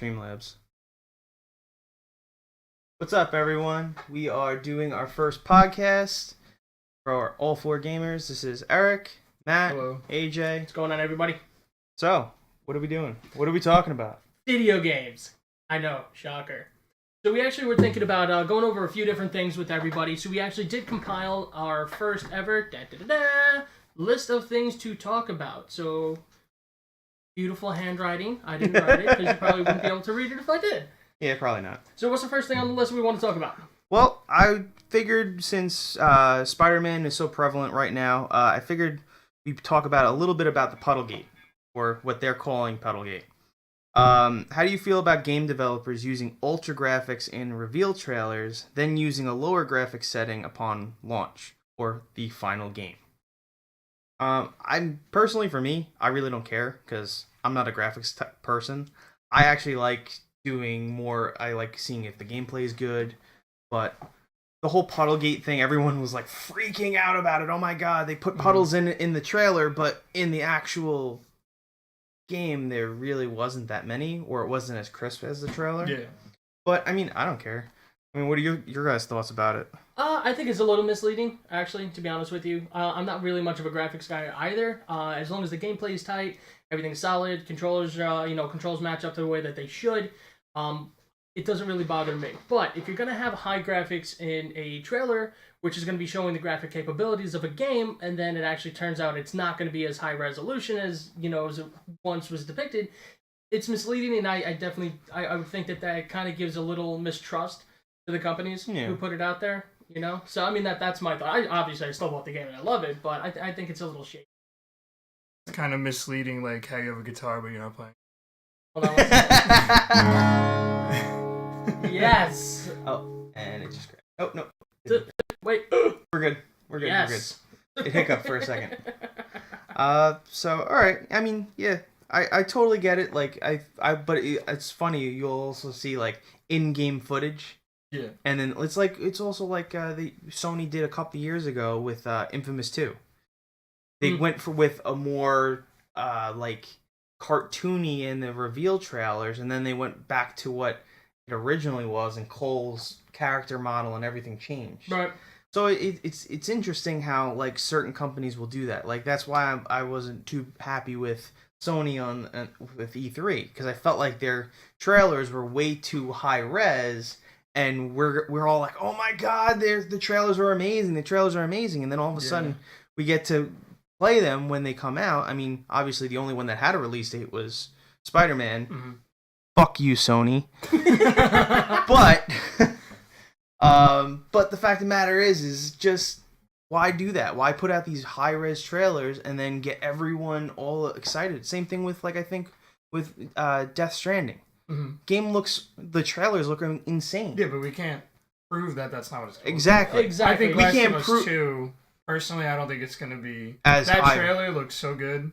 Streamlabs. What's up, everyone? We are doing our first podcast for our All Four Gamers. This is Eric, Matt, Hello. AJ. What's going on, everybody? So, what are we doing? What are we talking about? Video games. I know, shocker. So we actually were thinking about going over a few different things with everybody. So we actually did compile our first ever list of things to talk about. So, beautiful handwriting. I didn't write it because you probably wouldn't be able to read it if I did. Yeah, probably not. So what's the first thing on the list we want to talk about? Well, I figured since Spider-Man is so prevalent right now, I figured we'd talk about a little bit about the Puddlegate, or what they're calling Puddlegate. How do you feel about game developers using ultra graphics in reveal trailers, then using a lower graphics setting upon launch, or the final game? I'm personally, for me, I really don't care, because I'm not a graphics person. I actually like doing more, I like seeing if the gameplay is good, but the whole Puddlegate thing, everyone was like freaking out about it. Oh my god, they put puddles in the trailer, but in the actual game there really wasn't that many, or it wasn't as crisp as the trailer. Yeah. But I mean, I don't care. I mean, what are your guys' thoughts about it? I think it's a little misleading, actually, to be honest with you. I'm not really much of a graphics guy either. As long as the gameplay is tight, everything's solid, controls match up to the way that they should, it doesn't really bother me. But if you're going to have high graphics in a trailer, which is going to be showing the graphic capabilities of a game, and then it actually turns out it's not going to be as high resolution as, as it once was depicted, it's misleading, and I would think that kind of gives a little mistrust to the companies who put it out there, So, I mean, that's my thought. I still bought the game and I love it, but I think it's a little shaky. It's kind of misleading, like how you have a guitar but you're not playing. Hold on one second. Yes! Oh, and it just cracked. Oh, no. Wait. We're good. We're good. Yes. We're good. It hiccuped for a second. So, alright. I mean, yeah. I totally get it. Like, but it's funny. You'll also see, like, in-game footage. Yeah. And then it's also like Sony did a couple years ago with Infamous 2. They went with a more like cartoony in the reveal trailers, and then they went back to what it originally was, and Cole's character model and everything changed. Right. So it's interesting how like certain companies will do that. Like that's why I wasn't too happy with Sony with E3, because I felt like their trailers were way too high res. And we're all like, oh my god, the trailers are amazing. The trailers are amazing. And then all of a sudden, we get to play them when they come out. I mean, obviously, the only one that had a release date was Spider-Man. Mm-hmm. Fuck you, Sony. But the fact of the matter is just why do that? Why put out these high res trailers and then get everyone all excited? Same thing with I think with Death Stranding. Mm-hmm. The trailers look insane. Yeah, but we can't prove that that's not what it's going to be. Exactly. I think we can't prove. 2, personally, I don't think it's going to be as that high. Trailer looks so good,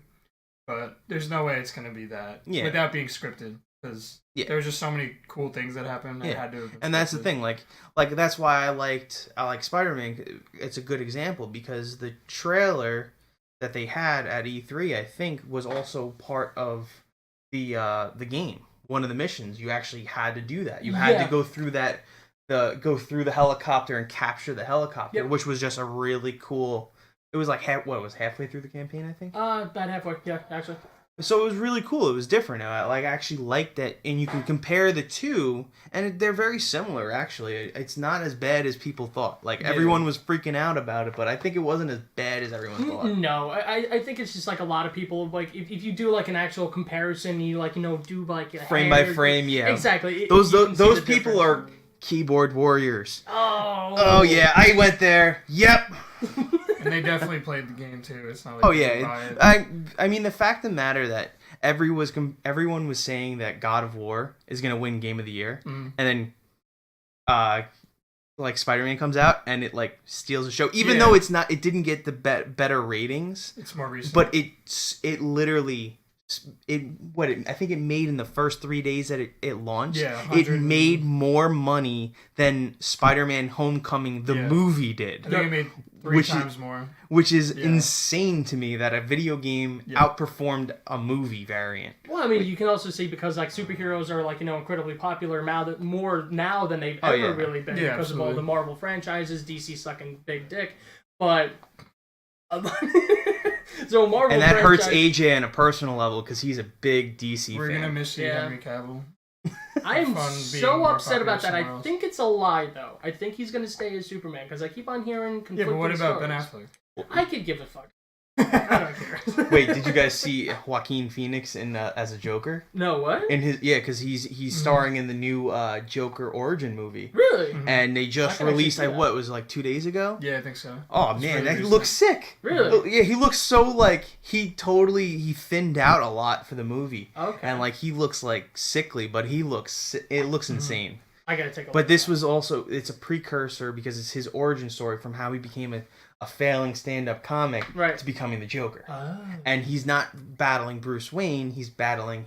but there's no way it's going to be that without being scripted, because there's just so many cool things that happen. Yeah. Had to have been and that's the thing. Like that's why I like Spider-Man. It's a good example because the trailer that they had at E3, I think, was also part of the game. One of the missions, you actually had to do that. You had to go through the helicopter and capture the helicopter, which was just a really cool. It was like halfway through the campaign, I think. About halfway, yeah, actually. So it was really cool. It was different. I actually liked that, and you can compare the two, and they're very similar. Actually, it's not as bad as people thought. Like everyone was freaking out about it, but I think it wasn't as bad as everyone thought. No, I think it's just like a lot of people like if you do like an actual comparison, you do like frame by frame, yeah, exactly. Those people are keyboard warriors. Oh yeah, I went there. Yep. And they definitely played the game too. It's not like I mean the fact of the matter that everyone was saying that God of War is gonna win Game of the Year, and then like Spider-Man comes out and it like steals the show, even though it didn't get the better ratings. It's more recent, but it literally. I think it made in the first 3 days that it launched. Yeah, it made more money than Spider-Man: Homecoming the movie did. I think it made 3 times more. Which is insane to me that a video game outperformed a movie variant. Well, I mean, you can also see because like superheroes are like incredibly popular more now than they've ever really been because of all the Marvel franchises, DC sucking big dick, but so Marvel and that hurts AJ on a personal level because he's a big DC fan. We're gonna miss you, Henry Cavill. I am so upset about that. I think it's a lie, though. I think he's going to stay as Superman, because I keep on hearing conflicting Yeah, but what about stories. Ben Affleck? I could give a fuck. I don't care. Wait, did you guys see Joaquin Phoenix as a Joker? No, what? In his because he's starring in the new Joker origin movie. Really? And they just released what was it, like 2 days ago? Yeah, I think so. Oh man, that he looks sick. Really? Yeah, he looks so like he thinned out a lot for the movie. Okay. And like he looks like sickly, but it looks insane. I gotta take a look. But this was also it's a precursor because it's his origin story from how he became a failing stand-up comic to becoming the Joker. Oh. And he's not battling Bruce Wayne, he's battling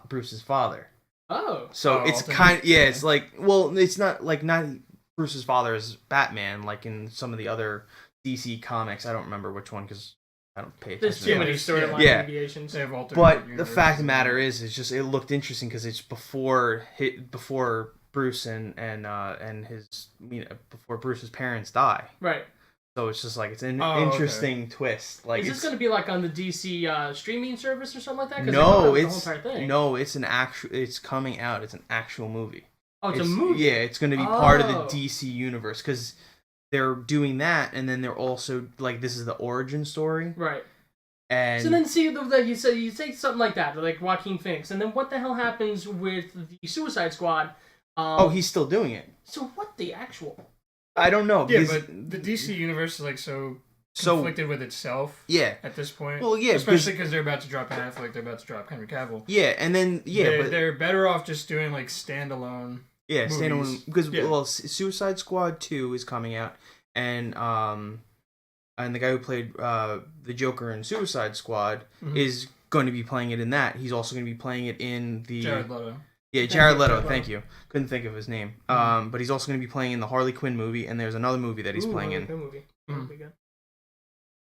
Bruce's father. Oh. So it's kind of, it's like, well, it's not Bruce's father is Batman, like in some of the other DC comics. I don't remember which one because I don't pay attention. There's too many storyline deviations. But the fact of the matter is just it looked interesting because it's before Bruce and his before Bruce's parents die. Right. So it's just like it's an interesting twist. Like, is this going to be like on the DC streaming service or something like that? No, it's coming out. It's an actual movie. Oh, it's a movie. Yeah, it's going to be part of the DC universe because they're doing that, and then they're also like this is the origin story. Right. And so then you say something like that, like Joaquin Phoenix, and then what the hell happens with the Suicide Squad? He's still doing it. So what the actual? I don't know. Yeah, but the DC universe is like so conflicted with itself. Yeah. At this point. Well, yeah, especially because they're about to drop Ben Affleck, they're about to drop Henry Cavill. Yeah, and then they're better off just doing like standalone. Yeah, movies. Standalone because Suicide Squad 2 is coming out, and the guy who played the Joker in Suicide Squad is going to be playing it in that. He's also going to be playing it in the Jared Leto. Yeah, Jared Leto. Thank you. Couldn't think of his name. But he's also going to be playing in the Harley Quinn movie, and there's another movie that he's playing in. Movie.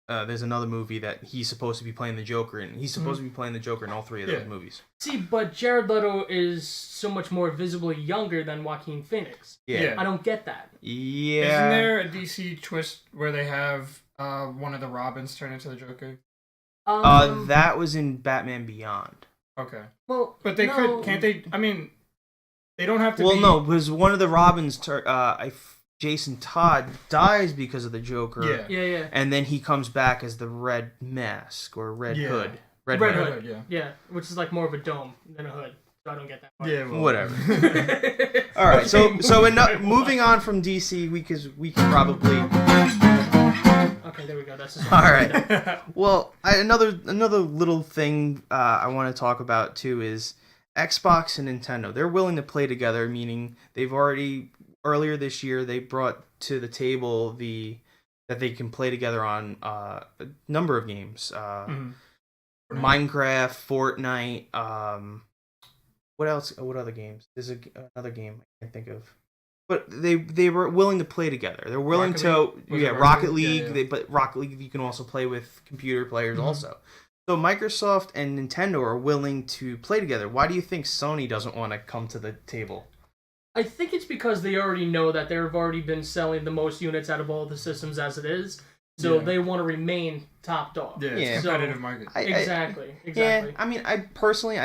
There's another movie that he's supposed to be playing the Joker in. He's supposed to be playing the Joker in all 3 of those movies. See, but Jared Leto is so much more visibly younger than Joaquin Phoenix. Yeah. I don't get that. Yeah. Isn't there a DC twist where they have one of the Robins turn into the Joker? That was in Batman Beyond. Okay. Well, but they can't they? I mean, they don't have to. Well, no, because one of the Robins, Jason Todd dies because of the Joker. Yeah. And then he comes back as the Red Mask or Red Hood. Red Hood. Yeah, which is like more of a dome than a hood. So I don't get that part. Yeah, well. Whatever. All right, so moving on from DC, we could probably. Okay, there we go. That's all right. Well, another little thing I want to talk about too is Xbox and Nintendo. They're willing to play together, meaning they've already earlier this year they brought to the table that they can play together on a number of games. Minecraft, Fortnite. What else? What other games? There's another game I can't think of. But they were willing to play together. They're willing Rocket League. Yeah. But Rocket League you can also play with computer players also. So Microsoft and Nintendo are willing to play together. Why do you think Sony doesn't want to come to the table? I think it's because they already know that they've already been selling the most units out of all the systems as it is. So they want to remain top dog. Yeah, it's a competitive market. Exactly. Yeah, I mean, I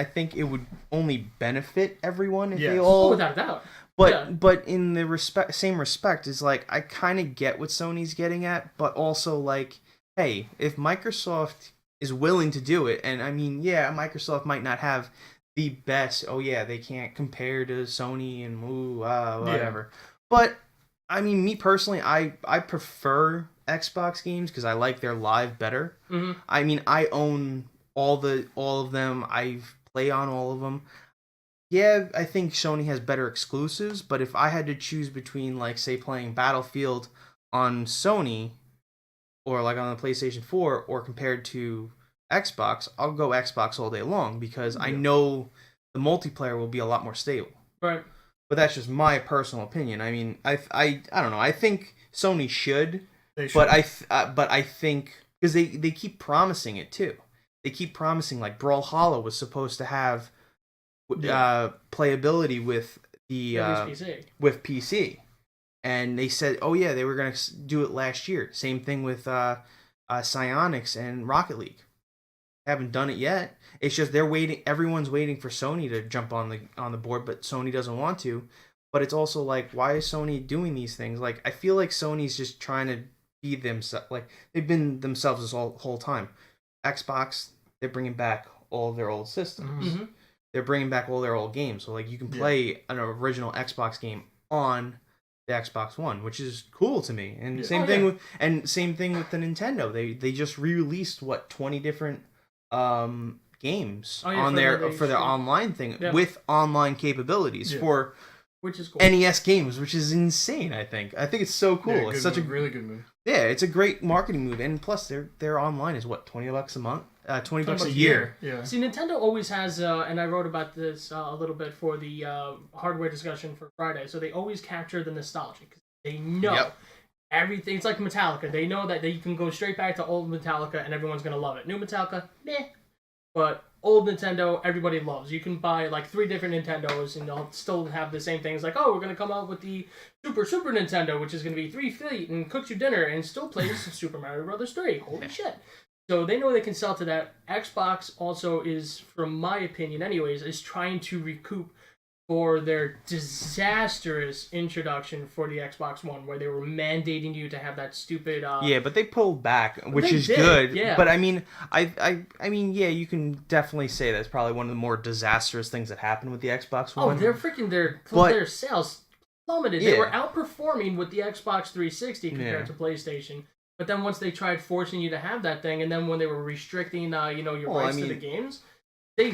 think it would only benefit everyone if they all... without a doubt. But in the same respect, is like I kind of get what Sony's getting at, but also like, hey, if Microsoft is willing to do it, and I mean, Microsoft might not have the best. Oh yeah, they can't compare to Sony and whatever. Yeah. But I mean, me personally, I prefer Xbox games because I like their live better. Mm-hmm. I mean, I own all of them. I play on all of them. Yeah, I think Sony has better exclusives, but if I had to choose between, like, say, playing Battlefield on Sony, or, like, on the PlayStation 4, or compared to Xbox, I'll go Xbox all day long, because I know the multiplayer will be a lot more stable. Right. But that's just my personal opinion. I mean, I don't know. I think Sony should But I think because they keep promising it too. They keep promising like Brawlhalla was supposed to have playability with the PC. with PC, and they said, oh yeah, they were gonna do it last year. Same thing with Psionics and Rocket League. Haven't done it yet. It's just they're waiting. Everyone's waiting for Sony to jump on the board, but Sony doesn't want to. But it's also like, why is Sony doing these things? Like, I feel like Sony's just trying to be themselves. Like, they've been themselves this whole time. Xbox, they're bringing back all their old systems. Mm-hmm. They're bringing back all their old games. So, like, you can play an original Xbox game on the Xbox One, which is cool to me. And same thing with the Nintendo. They just re-released 20 different games on their for their online thing with online capabilities for which is cool. NES games, which is insane. I think it's so cool. Yeah, it's such a really good move. Yeah, it's a great marketing move, and plus their online is $20 a month, $20 a year. Yeah. See, Nintendo always has, and I wrote about this a little bit for the hardware discussion for Friday. So they always capture the nostalgia because they know everything. It's like Metallica. They know that you can go straight back to old Metallica and everyone's gonna love it. New Metallica, meh. But old Nintendo, everybody loves. You can buy like 3 different Nintendos and they'll still have the same things. Like, oh, we're gonna come out with the Super Nintendo, which is gonna be 3 feet and cooks you dinner and still plays Super Mario Brothers 3. Holy shit! So they know they can sell to that. Xbox also is, from my opinion, anyways, is trying to recoup for their disastrous introduction for the Xbox One, where they were mandating you to have that stupid. Yeah, but they pulled back, which is good. Yeah. But I mean, yeah, you can definitely say that's probably one of the more disastrous things that happened with the Xbox One. Oh, their sales plummeted. Yeah. They were outperforming with the Xbox 360 compared to PlayStation. But then once they tried forcing you to have that thing, and then when they were restricting, your rights to the games. They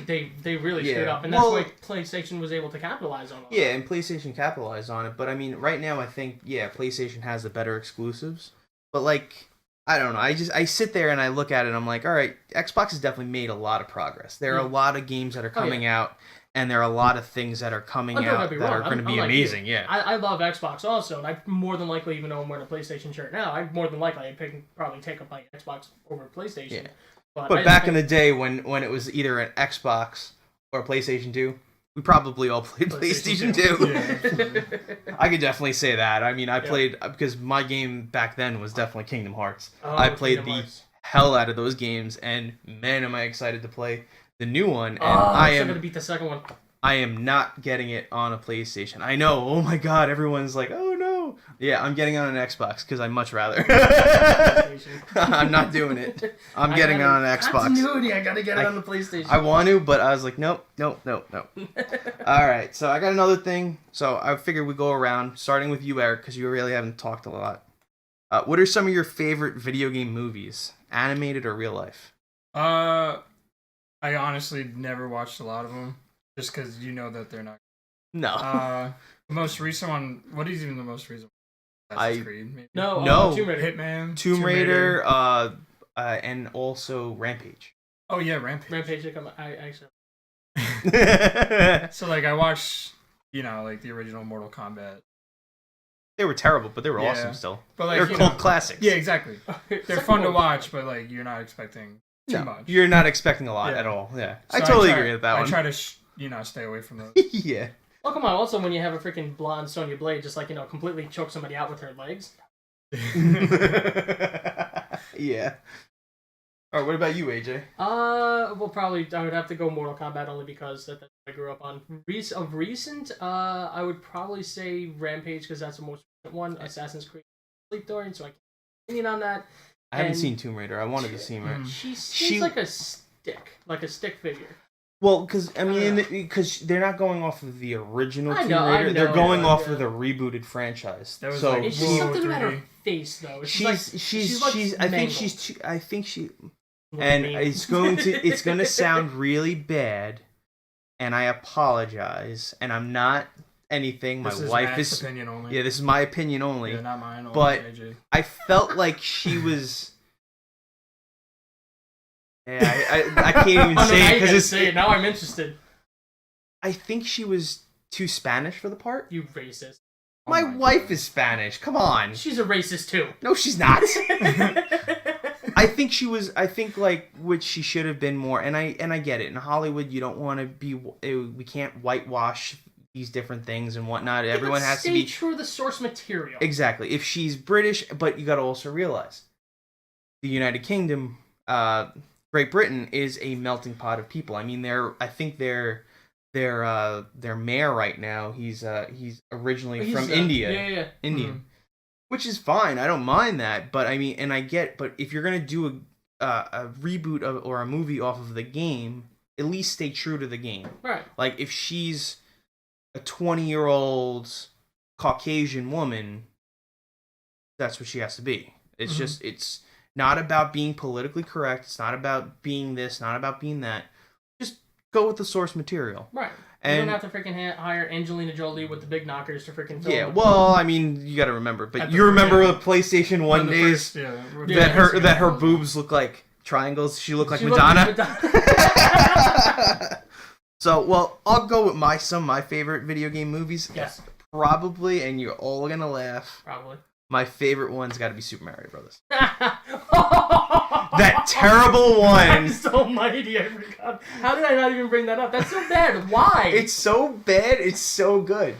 really screwed up, and that's why PlayStation was able to capitalize on it. Yeah, and PlayStation capitalized on it, but I mean, right now I think, PlayStation has the better exclusives, but like, I don't know, I sit there and I look at it and I'm like, alright, Xbox has definitely made a lot of progress. There are a lot of games that are coming out, and there are a lot of things that are coming out that are going to be amazing, I love Xbox also, and I more than likely, even though I'm wearing a PlayStation shirt now, I'd probably take up my Xbox over PlayStation. Yeah. But back in the day when it was either an Xbox or a PlayStation 2, we probably all played PlayStation 2. Yeah. I could definitely say that. I mean, I played, because my game back then was definitely Kingdom Hearts. I played the hell out of those games, and man, am I excited to play the new one. And I'm going to beat the second one. I am not getting it on a PlayStation. I know, oh my god, everyone's like, oh no. Yeah, I'm getting on an Xbox because I'd much rather. I'm not doing it. I'm getting on an Xbox. Continuity, I gotta get it on the PlayStation. I want to, but I was like, nope. Alright, so I got another thing. So I figured we'd go around, starting with you, Eric, because you really haven't talked a lot. What are some of your favorite video game movies? Animated or real life? I honestly never watched a lot of them. Just because you know that they're not. No. The most recent one. What is even the most recent one? Assassin's Creed, maybe? No. Tomb Raider. Hitman. Tomb Raider. And also Rampage. Oh yeah, Rampage. Rampage. I actually. So like I watched, like the original Mortal Kombat. They were terrible, but they were awesome still. But like, they're cult classics. Yeah, exactly. They're fun to watch, but like you're not expecting too much. You're not expecting a lot at all. Yeah, so I totally agree with that one. I try to. Stay away from those. Yeah. Well, come on. Also, when you have a freaking blonde Sonya Blade, just like, completely choke somebody out with her legs. Yeah. All right, what about you, AJ? Well, probably I would have to go Mortal Kombat only because that's what I grew up on. Of recent, I would probably say Rampage because that's the most recent one. Assassin's Creed Sleep Dorian, so I can't opinion on that. I haven't seen Tomb Raider. I wanted to see her. She's like a stick figure. Well, because they're not going off of the original Tomb Raider. They're going off of the rebooted franchise. That was it's just something about her face, though. I think she. And it's going to sound really bad, and I apologize. And I'm not anything. My wife is opinion only. Yeah, this is my opinion only. Yeah, not mine. But AJ. I felt like she was. Yeah, I can't even say it because it's. Now I'm interested. I think she was too Spanish for the part. You racist. My wife is Spanish. Come on. She's a racist too. No, she's not. I think she was. I think like which she should have been more. And I get it. In Hollywood, you don't want to be. We can't whitewash these different things and whatnot. Everyone has to be true to the source material. Exactly. If she's British, but you got to also realize the United Kingdom, Great Britain is a melting pot of people. I mean, I think their mayor right now, he's originally from India. Yeah. Indian. Mm-hmm. Which is fine. I don't mind that, but I mean, but if you're going to do a reboot or a movie off of the game, at least stay true to the game. Right. Like if she's a 20-year-old Caucasian woman, that's what she has to be. It's just, it's not about being politically correct. It's not about being this, not about being that. Just go with the source material. Right. You don't have to freaking hire Angelina Jolie with the big knockers to freaking film. Yeah, well, I mean, you got to remember. But you remember the PlayStation 1 days that her boobs look like triangles? She looked like Madonna. So, well, I'll go with some of my favorite video game movies. Yes. Probably, and you're all going to laugh. Probably. My favorite one's got to be Super Mario Brothers. That terrible one. I'm so mighty, I forgot. How did I not even bring that up? That's so bad. Why? It's so bad, it's so good.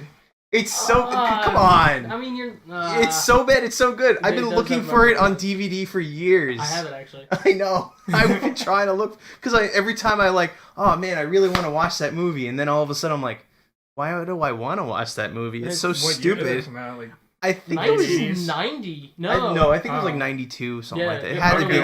It's so... come on. I mean, you're... it's so bad, it's so good. I've been looking for it on DVD for years. I have it, actually. I know. I've been trying to look... Because every time I oh man, I really want to watch that movie. And then all of a sudden I'm like, why do I want to watch that movie? It's so stupid. Year did it come out? I think 90s? It was 90. No. I think it was like 92, something like that. It had to be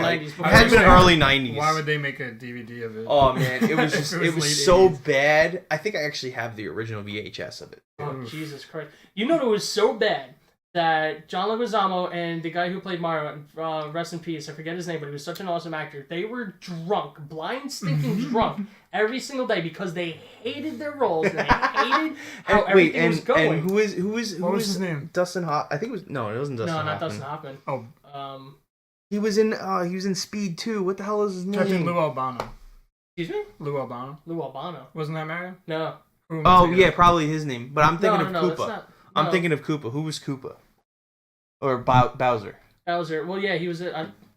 early 90s. Why would they make a DVD of it? Oh man, it was just it was so 80s. Bad. I think I actually have the original VHS of it. Oh Jesus Christ! You know it was so bad that John Leguizamo and the guy who played Mario, rest in peace, I forget his name, but he was such an awesome actor. They were drunk, blind, stinking drunk every single day because they hated their roles and they hated how everything was going. And who was his name? Dustin Hoffman. I think it was it wasn't Dustin Hoffman. No, not Dustin Hoffman. Oh, he was in Speed 2. What the hell is his name? Captain Lou Albano. Excuse me? Lou Albano. Lou Albano. Wasn't that Mario? No. Oh yeah, probably his name. But I'm thinking of Koopa. That's not, I'm thinking of Koopa. Who was Koopa? Or Bowser. Bowser. Well, yeah, he was.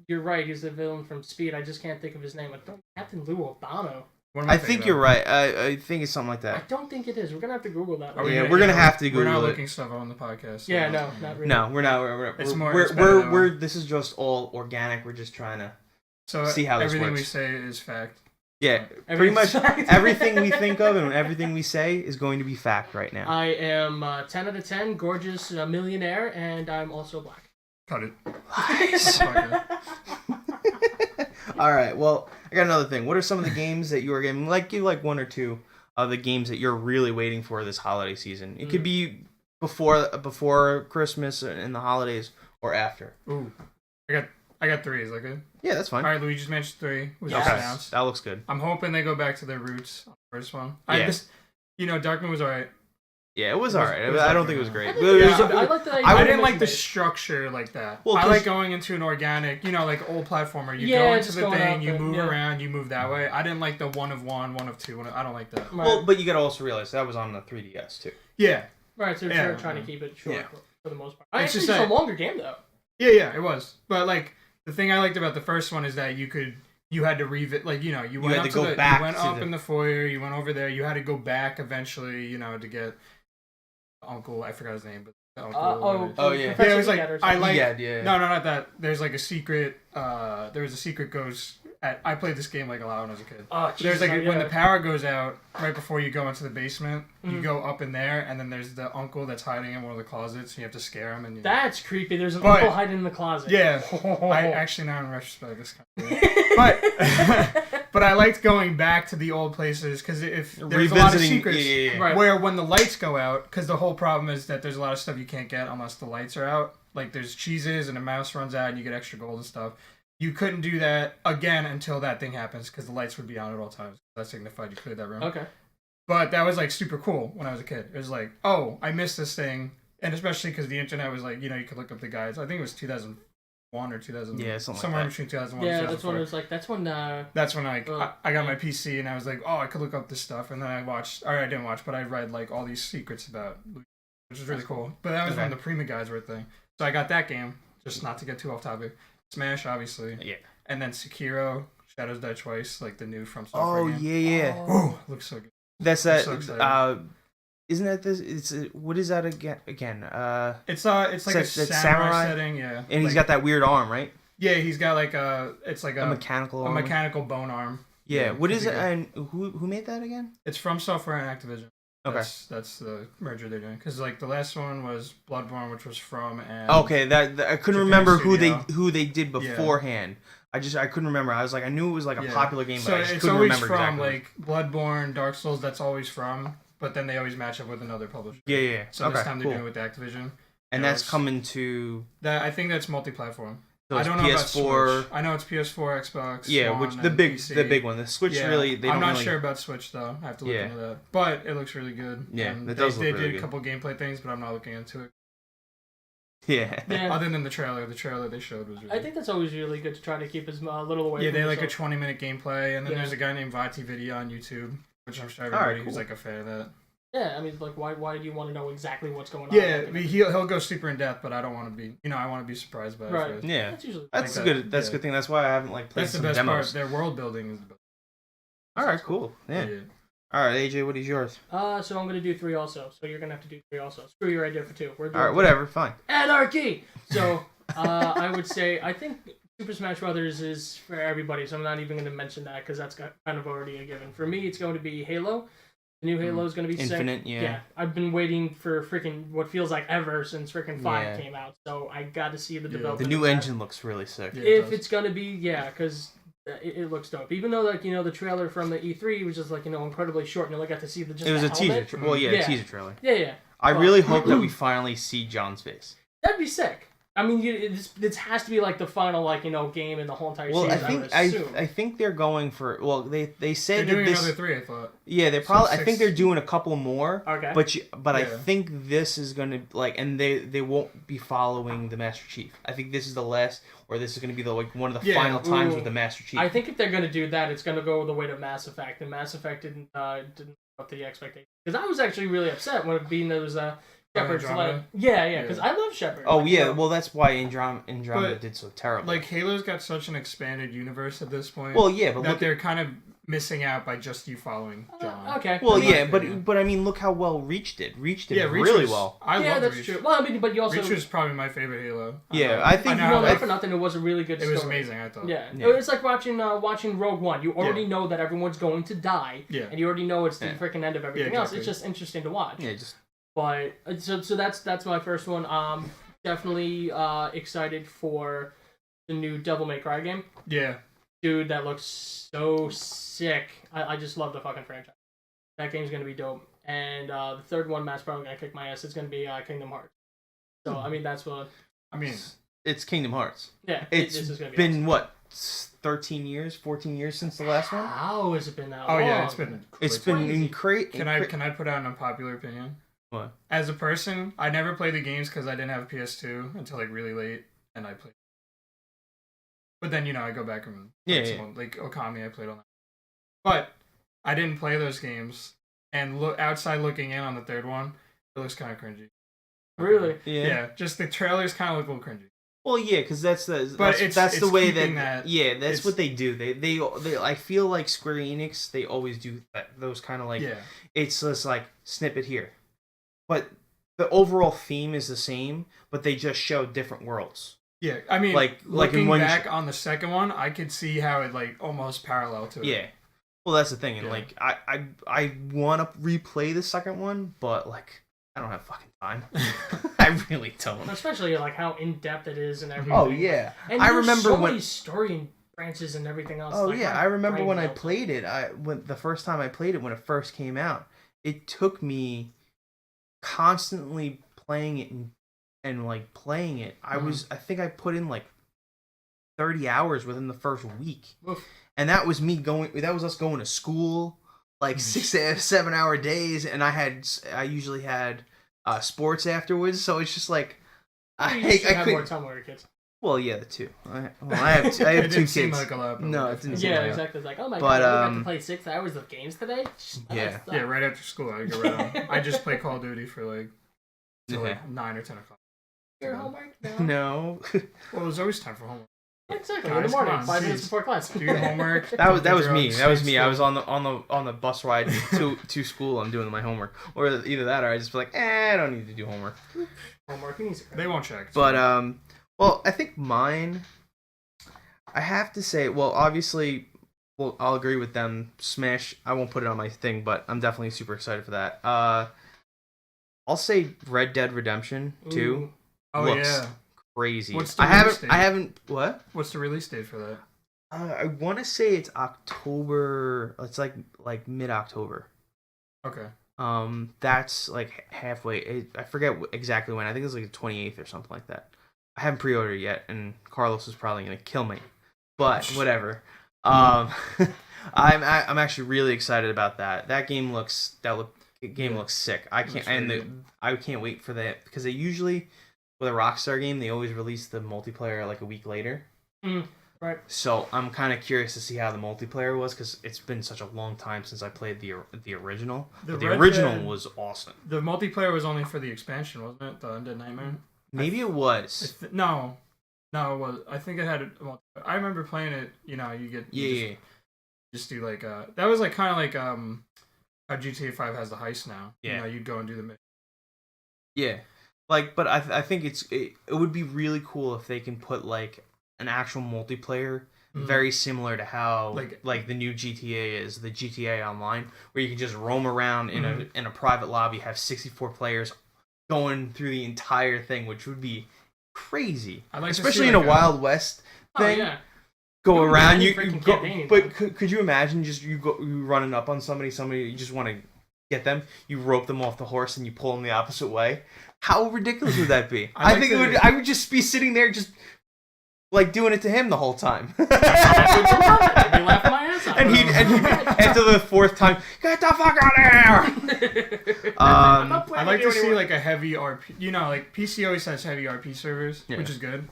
You're right. He's the villain from Speed. I just can't think of his name. Captain Lou Albano. I think you're right. I think it's something like that. I don't think it is. We're gonna have to Google that. We're gonna have to Google it. We're not looking stuff on the podcast. So yeah, no, not really. No, we're not. We're this is just all organic. We're just trying to see how this works. Everything we say is fact. Yeah, pretty much everything we think of and everything we say is going to be fact right now. I am 10 out of 10, gorgeous millionaire, and I'm also black. Cut it. Nice. All right, well, I got another thing. What are some of the games that you are getting? You like one or two of the games that you're really waiting for this holiday season. It could be before Christmas and the holidays or after. Ooh, I got three. Is that good? Yeah, that's fine. All right, Luigi's Mansion 3 was just announced. That looks good. I'm hoping they go back to their roots on the first one. Yeah. Darkman was alright. Yeah, it was alright. I don't think it was great. I didn't like the structure like that. Well, I like going into an organic, like old platformer. You go into the thing, you move around, you move that way. I didn't like the one of one of two. I don't like that. Right. Well, but you gotta also realize that was on the 3DS too. Yeah. Right, so they're trying to keep it short for the most part. It's a longer game though. Yeah, it was. But the thing I liked about the first one is that you had to you went up in the foyer, you went over there, you had to go back eventually, to get Uncle, I forgot his name, but yeah. Yeah, it was No, not that. There's a secret. There was a secret ghost. I played this game a lot when I was a kid. Oh, Jesus, there's when the power goes out right before you go into the basement, you go up in there, and then there's the uncle that's hiding in one of the closets. And you have to scare him. And that's creepy. There's an uncle hiding in the closet. Yeah, I actually now in retrospect this kind of but I liked going back to the old places because if there's a lot of secrets where when the lights go out, because the whole problem is that there's a lot of stuff you can't get unless the lights are out. Like there's cheeses and a mouse runs out and you get extra gold and stuff. You couldn't do that again until that thing happens because the lights would be on at all times. That signified you cleared that room. Okay. But that was super cool when I was a kid. It was oh, I missed this thing. And especially because the internet was you could look up the guides. I think it was 2001 or 2000. Yeah, somewhere between 2001 and 2004. Yeah, that's when it was That's when I got my PC and I was I could look up this stuff. And then I didn't watch, but I read all these secrets about which is really cool. But that was when the Prima guides were a thing. So I got that game, just not to get too off topic. Smash, obviously. Yeah. And then Sekiro, Shadows Die Twice, like the new From Software game. Yeah. Oh, looks so good. That's that. So isn't that this? What is that again? It's like a samurai setting, yeah. And he's got that weird arm, right? Yeah, he's got like a mechanical arm. A mechanical bone arm. Yeah. What is it? And who made that again? It's From Software and Activision. Okay. That's the merger they're doing. Because like the last one was Bloodborne, which was from and okay, that I couldn't remember Studio. who they did beforehand. Yeah. I couldn't remember. I was like, I knew it was like a popular game, but I just couldn't remember exactly. So it's always from like Bloodborne, Dark Souls. That's always from, but then they always match up with another publisher. Yeah. So this time they're doing it with Activision. And that's coming to that. I think that's multi-platform. So I don't know about Switch. I know it's PS4, Xbox. Yeah, One, which the big one. The Switch really. I'm not sure about Switch though. I have to look into that. But it looks really good. Yeah, it does look really good. They did a couple gameplay things, but I'm not looking into it. Yeah. Other than the trailer they showed was really I think that's always really good to try to keep as little away from they like a 20-minute gameplay, and then there's a guy named Vati Video on YouTube, which I'm sure everybody who's like a fan of that. Yeah, I mean, like, why do you want to know exactly what's going on? Yeah, I mean, he'll go super in depth, but I don't want to be, I want to be surprised by it. Right. Yeah, that's like good. That's a good thing. That's why I haven't like played some demos. That's the best part. Their world building is the best. All right, cool. Yeah. All right, AJ, what is yours? So I'm gonna do 3 also. So you're gonna have to do 3 also. Screw your idea for 2. We're doing all right, whatever, fine. Anarchy. So I would say I think Super Smash Brothers is for everybody. So I'm not even gonna mention that because that's kind of already a given. For me, it's going to be Halo. The new Halo is going to be Infinite, sick. Yeah. I've been waiting for freaking what feels like ever since freaking 5 came out. So I got to see the development. The new engine looks really sick. Yeah, it's going to be, because it looks dope. Even though, like, the trailer from the E3 was just, like, incredibly short, and you got to see the a teaser. A teaser trailer. Yeah. I really hope that we finally see John's face. That'd be sick. I mean, it has to be like the final, game in the whole entire series. I think they're going for. Well, they said they're doing another 3. I thought. Yeah, they're probably. I think they're doing a couple more. Okay. But I think this is gonna and they won't be following the Master Chief. I think this is the last, or this is gonna be one of the final times with the Master Chief. I think if they're gonna do that, it's gonna go the way to Mass Effect, and Mass Effect didn't live up to the expectations. Because I was actually really upset when those. Shepard's because I love Shepard. Oh yeah, well that's why Andromeda did so terrible. Like Halo's got such an expanded universe at this point. Well, yeah, but they're kind of missing out by just you following John. Okay. Well, yeah, but I mean, look how well Reach did. Reach did really well. I love that's Reach. True. Well, I mean, but you also Reach was probably my favorite Halo. I think not for nothing. It was a really good story. It was amazing. I thought. Yeah. It's like watching Rogue One. You already know that everyone's going to die. Yeah. And you already know it's the freaking end of everything else. It's just interesting to watch. Yeah. But so that's my first one. Definitely excited for the new Devil May Cry game. Yeah, dude, that looks so sick. I just love the fucking franchise. That game's gonna be dope. And the third one, Matt's probably gonna kick my ass. It's gonna be Kingdom Hearts. So I mean, that's what. I mean, it's Kingdom Hearts. Yeah, it's this is gonna be been awesome. What? 13 years, 14 years since the last one. How has it been that long? Oh yeah, it's been incredible. Can I put out an unpopular opinion? What? As a person, I never played the games because I didn't have a PS2 until like really late, and I played. But then I go back and like Okami, I played on that. But I didn't play those games, and outside looking in on the third one, it looks kind of cringy. Really? Yeah. Just the trailers kind of look a little cringy. Well, yeah, because that's the way that that's what they do. They I feel like Square Enix, they always do those kind of it's just like snippet here, but the overall theme is the same, but they just show different worlds. Yeah, I mean, looking back on the second one, I could see how it almost parallel to it. Yeah, well that's the thing, and I want to replay the second one, but I don't have fucking time. I really don't. Especially how in depth it is and everything. Oh yeah, and I remember many story branches and everything else. Oh yeah, I remember when I played it. The first time I played it when it first came out, it took me constantly playing it and playing it. I think I put in 30 hours within the first week. Oof. And that was us going to school, 6-7 hour days, and I usually had sports afterwards, so it's just I have more time with your kids. Well, yeah, the two. I have 2 kids. Seem like a lot, no, it didn't. Seem like exactly. It's oh my god, we got to play 6 hours of games today. Yeah, right after school I go right on. I just play Call of Duty for to like 9 or 10 o'clock. Your homework? No. Well, there's always time for homework. Exactly. In the morning, 5 minutes before class. Do your homework. That was me. That was me. I was on the bus ride to school. I'm doing my homework, or either that, or I just be like, I don't need to do homework. Homework. They won't check. But well, I think mine. I have to say, well, obviously, well, I'll agree with them. Smash. I won't put it on my thing, but I'm definitely super excited for that. I'll say Red Dead Redemption 2. Oh looks crazy. What's the release date? I haven't. What? What's the release date for that? I want to say it's October. It's like mid-October. Okay. That's like halfway. I forget exactly when. I think it's like the 28th or something like that. I haven't pre-ordered yet, and Carlos is probably gonna kill me. But whatever. I'm actually really excited about that. That game looks sick. I can't wait for that because they usually, with a Rockstar game, they always release the multiplayer like a week later. Right. So I'm kind of curious to see how the multiplayer was because it's been such a long time since I played the original. The original was awesome. The multiplayer was only for the expansion, wasn't it? The Undead Nightmare. Maybe it was. No, it was. I think it had a multiplayer. I remember playing it. You know, just do like that was like kind of like how GTA 5 has the heist now. Yeah. You know, you'd go and do the mission. Yeah. Like, but I think it would be really cool if they can put like an actual multiplayer very similar to how like the new GTA is, the GTA Online, where you can just roam around in a private lobby, have 64 players going through the entire thing, which would be crazy. Especially in a Wild West thing. Oh, yeah. Go around, but could you imagine just you running up on somebody you just want to get them, you rope them off the horse and you pull them the opposite way? How ridiculous would that be? I would just be sitting there just like doing it to him the whole time. I'd be laughing my ass off. And he after the fourth time, get the fuck out of here. I'd like to see like a heavy RP. You know, like PC always has heavy RP servers, which is good,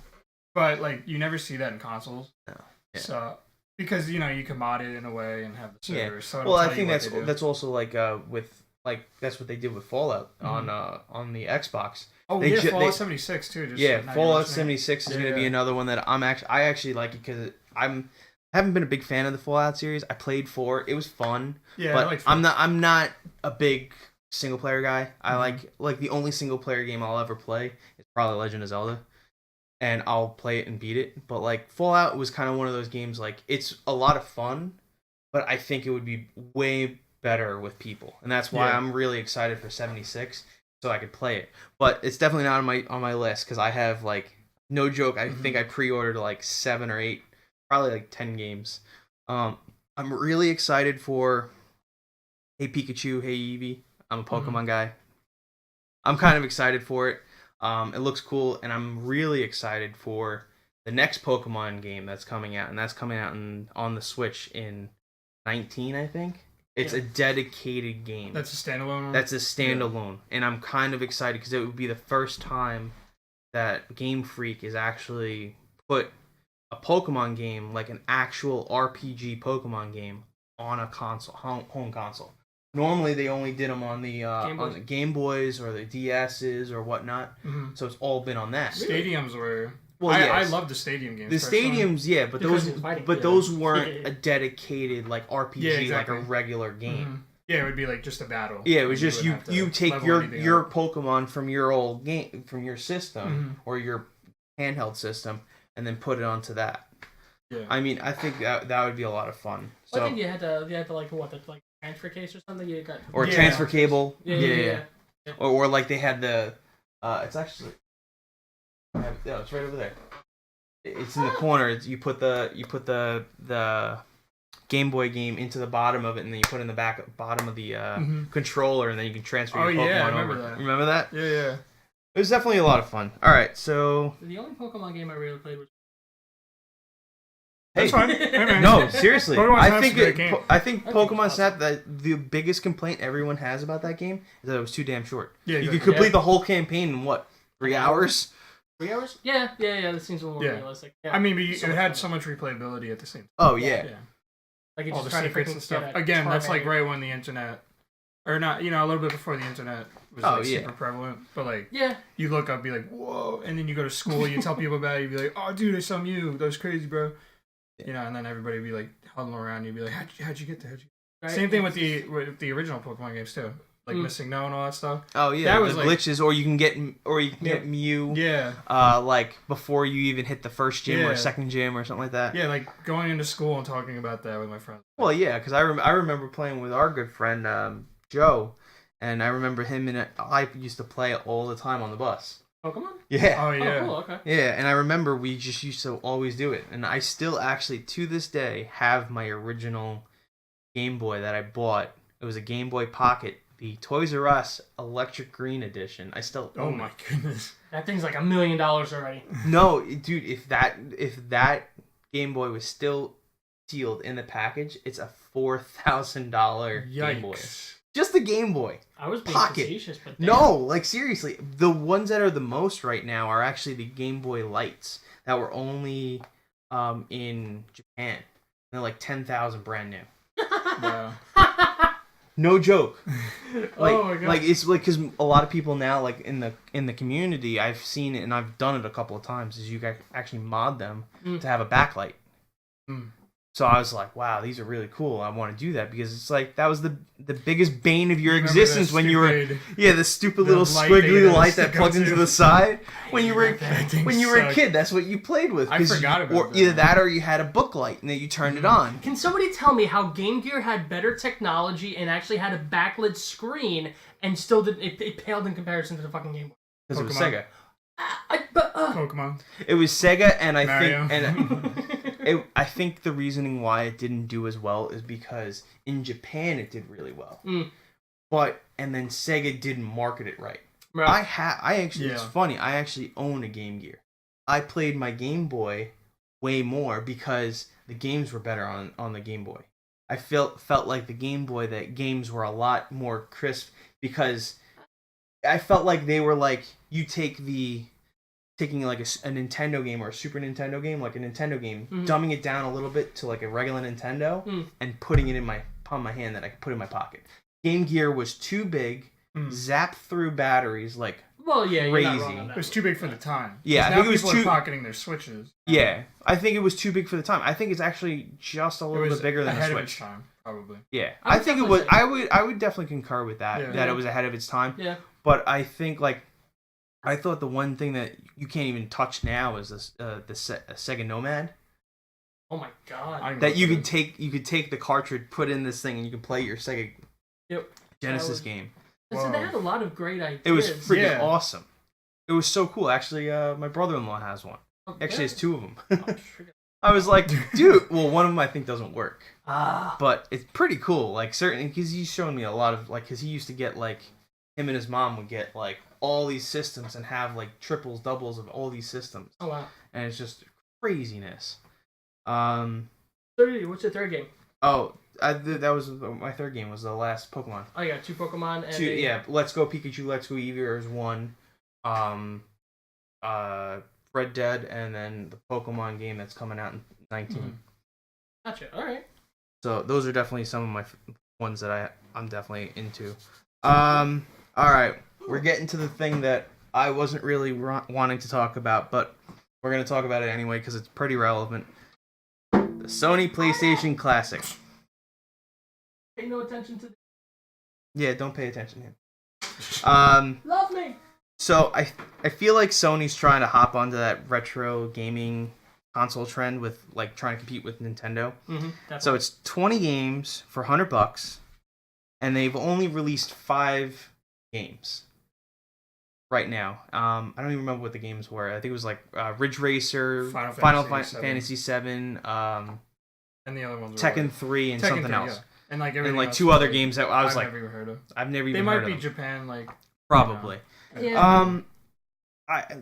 but like you never see that in consoles. No. Yeah. So because you know you can mod it in a way and have the servers. So well, I think that's also like with like that's what they did with Fallout on the Xbox. Oh Fallout 76 too. Fallout 76 is going to be another one that I actually like it because I haven't been a big fan of the Fallout series. I played 4, it was fun. Yeah, but I like 4. I'm not a big single player guy. I like the only single player game I'll ever play is probably Legend of Zelda. And I'll play it and beat it. But, like, Fallout was kind of one of those games, like, it's a lot of fun, but I think it would be way better with people. And that's why I'm really excited for 76, so I could play it. But it's definitely not on my list, because I have, like, no joke, I think I pre-ordered, like, 7 or 8, probably, like, 10 games. I'm really excited for Hey Pikachu, Hey Eevee. I'm a Pokemon guy. I'm kind of excited for it. It looks cool, and I'm really excited for the next Pokemon game that's coming out, and that's coming out on the Switch in 19, I think. It's a dedicated game. That's a standalone? That's a standalone, and I'm kind of excited because it would be the first time that Game Freak is actually put a Pokemon game, like an actual RPG Pokemon game, on a console, home console. Normally, they only did them on the Game Boys or the DSs or whatnot. So it's all been on that. Stadiums were. Well, I love the stadium games. The stadiums, but those weren't a dedicated like RPG, like a regular game. Yeah, it would be like just a battle. Yeah, it was just you take your Pokemon from your old game, from your system or your handheld system, and then put it onto that. Yeah. I mean, I think that would be a lot of fun. So I think you had to like transfer case or something. You got transfer cable. Yeah. Or like they had the. It's actually. It's right over there. It's in the corner. You put the Game Boy game into the bottom of it, and then you put it in the bottom of the controller, and then you can transfer your Pokemon I remember over. That. Remember that? Yeah. It was definitely a lot of fun. All right, so the only Pokemon game I really played was. That's fine. Hey, no, seriously. I think Pokemon Pokemon Snap, the biggest complaint everyone has about that game is that it was too damn short. Yeah, you could complete the whole campaign in what, 3 hours? 3 hours? Yeah. That seems a little more realistic. Yeah. I mean, but it had so much replayability at the same time. Oh yeah. Like all the secrets and stuff. Again, that's like right when the internet or not, a little bit before the internet was super prevalent. But like, you look up, be like, whoa, and then you go to school, you tell people about it, you be like, oh, dude, I saw you. That was crazy, bro. And then everybody would be like huddling around you, be like, how'd you get there? Right. Same thing with the original Pokemon games too. Like Missing No and all that stuff. Oh yeah, that was glitches, or you can get Mew. Yeah. Like before you even hit the first gym or second gym or something like that. Yeah, like going into school and talking about that with my friends. Well, yeah, because I remember playing with our good friend Joe, and I remember him and I used to play it all the time on the bus. Pokemon? Yeah. Oh yeah. Oh, cool. Okay. Yeah, and I remember we just used to always do it, and I still actually to this day have my original Game Boy that I bought. It was a Game Boy Pocket. The Toys R Us Electric Green Edition. I still own it. Oh my goodness. That thing's like $1 million already. No, dude, if that Game Boy was still sealed in the package, it's a $4,000 Game Boy. Just the Game Boy. I was being facetious, but damn. No, like seriously, the ones that are the most right now are actually the Game Boy Lights that were only in Japan. They're like 10,000 brand new. Wow. No joke. Like, oh my God. Like it's like because a lot of people now, like in the community, I've seen it and I've done it a couple of times. Is you guys actually mod them to have a backlight. So I was like, wow, these are really cool. I want to do that because it's like that was the biggest bane of your existence when you were the stupid little squiggly light that plugged into the side when you were a kid. That's what you played with. I forgot about that. Either that or you had a book light and then you turned it on. Can somebody tell me how Game Gear had better technology and actually had a backlit screen and still it paled in comparison to the fucking Game Boy? Because it was Sega. Pokemon. It was Sega, and Mario. I think the reasoning why it didn't do as well is because in Japan it did really well, and then Sega didn't market it right. It's funny. I actually own a Game Gear. I played my Game Boy way more because the games were better on the Game Boy. I felt like the Game Boy that games were a lot more crisp because I felt like they were like you taking like a Nintendo game or a Super Nintendo game, like a Nintendo game, dumbing it down a little bit to like a regular Nintendo, and putting it in my palm of my hand that I could put in my pocket. Game Gear was too big, zapped through batteries like crazy. You're not wrong on that. It was too big for the time. Yeah, I think it was people are pocketing their Switches. Yeah, I think it was too big for the time. I think it's actually just a little bit bigger than a Switch. Ahead of its time, probably. Yeah, I think it was. I would definitely concur with that. That it was ahead of its time. Yeah, but I think like. I thought the one thing that you can't even touch now is the Sega Nomad. Oh my God! That you could take the cartridge, put in this thing, and you can play your Sega Genesis game. So they had a lot of great ideas. It was freaking awesome. It was so cool. Actually, my brother-in-law has one. Actually, has two of them. I was like, dude. Well, one of them I think doesn't work. But it's pretty cool. Like certainly because he's shown me a lot of like because he used to get like him and his mom would get like all these systems and have like triples, doubles of all these systems. Oh wow! And it's just craziness. What's your third game? Oh, that was my third game. Was the last Pokemon. Oh, you got 2 Pokemon and yeah. Let's Go Pikachu, Let's Go Eevee is 1. Red Dead, and then the Pokemon game that's coming out in 19. Gotcha. All right. So those are definitely some of my ones that I'm definitely into. All right. We're getting to the thing that I wasn't really wanting to talk about, but we're going to talk about it anyway because it's pretty relevant. The Sony PlayStation Classic. Pay no attention to. Yeah, don't pay attention to him. Love me. So I feel like Sony's trying to hop onto that retro gaming console trend with like trying to compete with Nintendo. So it's 20 games for $100, and they've only released 5 games. Right now, I don't even remember what the games were. I think it was like Ridge Racer, Final Fantasy 7, and the other ones Tekken 3, and something else, and like 2 other games that I was like, I've never heard of. I've never even heard of. They might be Japan, like probably. Yeah. I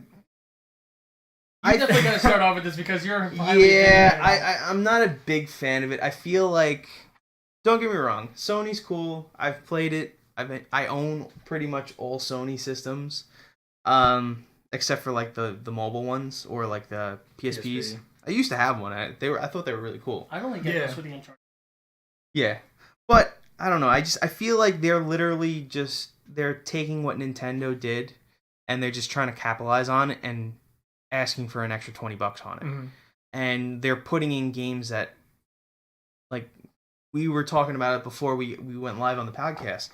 definitely gotta start off with this because you're. I'm not a big fan of it. I feel like, don't get me wrong, Sony's cool. I've played it. I own pretty much all Sony systems. Except for like the mobile ones or like the PSPs. I used to have one. I thought they were really cool. I only get this with the intro. Yeah, but I don't know. I feel like they're literally they're taking what Nintendo did, and they're just trying to capitalize on it and asking for an extra $20 on it. Mm-hmm. And they're putting in games that, like, we were talking about it before we went live on the podcast.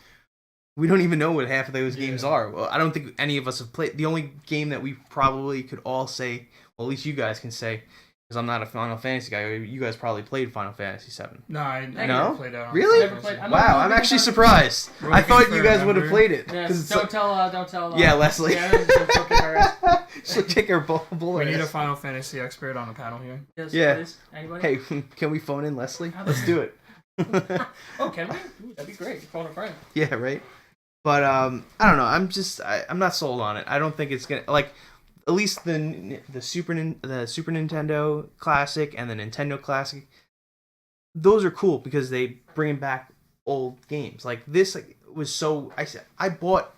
We don't even know what half of those games are. Well, I don't think any of us have played. The only game that we probably could all say, well, at least you guys can say, because I'm not a Final Fantasy guy. You guys probably played Final Fantasy VII. No, I never played that. Really? Wow, I'm actually surprised. I thought you guys would have played it. Yeah, don't tell. Yeah, Leslie. Yeah, she'll kick her bull. We need a Final Fantasy expert on the panel here. Yes, yeah. Please. Anybody? Hey, can we phone in Leslie? Let's do it. Oh, can we? Ooh, that'd be great. Phone a friend. Yeah, right. But I don't know. I'm not sold on it. I don't think it's gonna like. At least the Super Nintendo Classic and the Nintendo Classic, those are cool because they bring back old games. Like this was so. I bought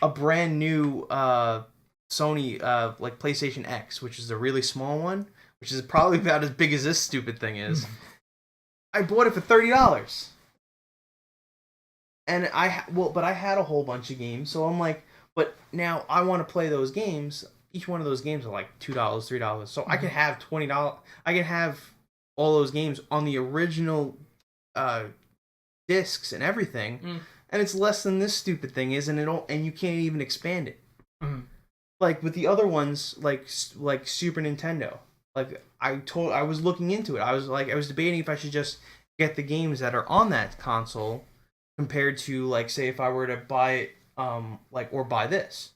a brand new Sony like PlayStation X, which is a really small one, which is probably about as big as this stupid thing is. I bought it for $30, and I had a whole bunch of games, so I'm like, but now I want to play those games. Each one of those games are like $2, $3. So I can have $20. I can have all those games on the original discs and everything, and it's less than this stupid thing is, and you can't even expand it. Like with the other ones, like Super Nintendo. Like I was looking into it. I was debating if I should just get the games that are on that console compared to, like, say if I were to buy it or buy this.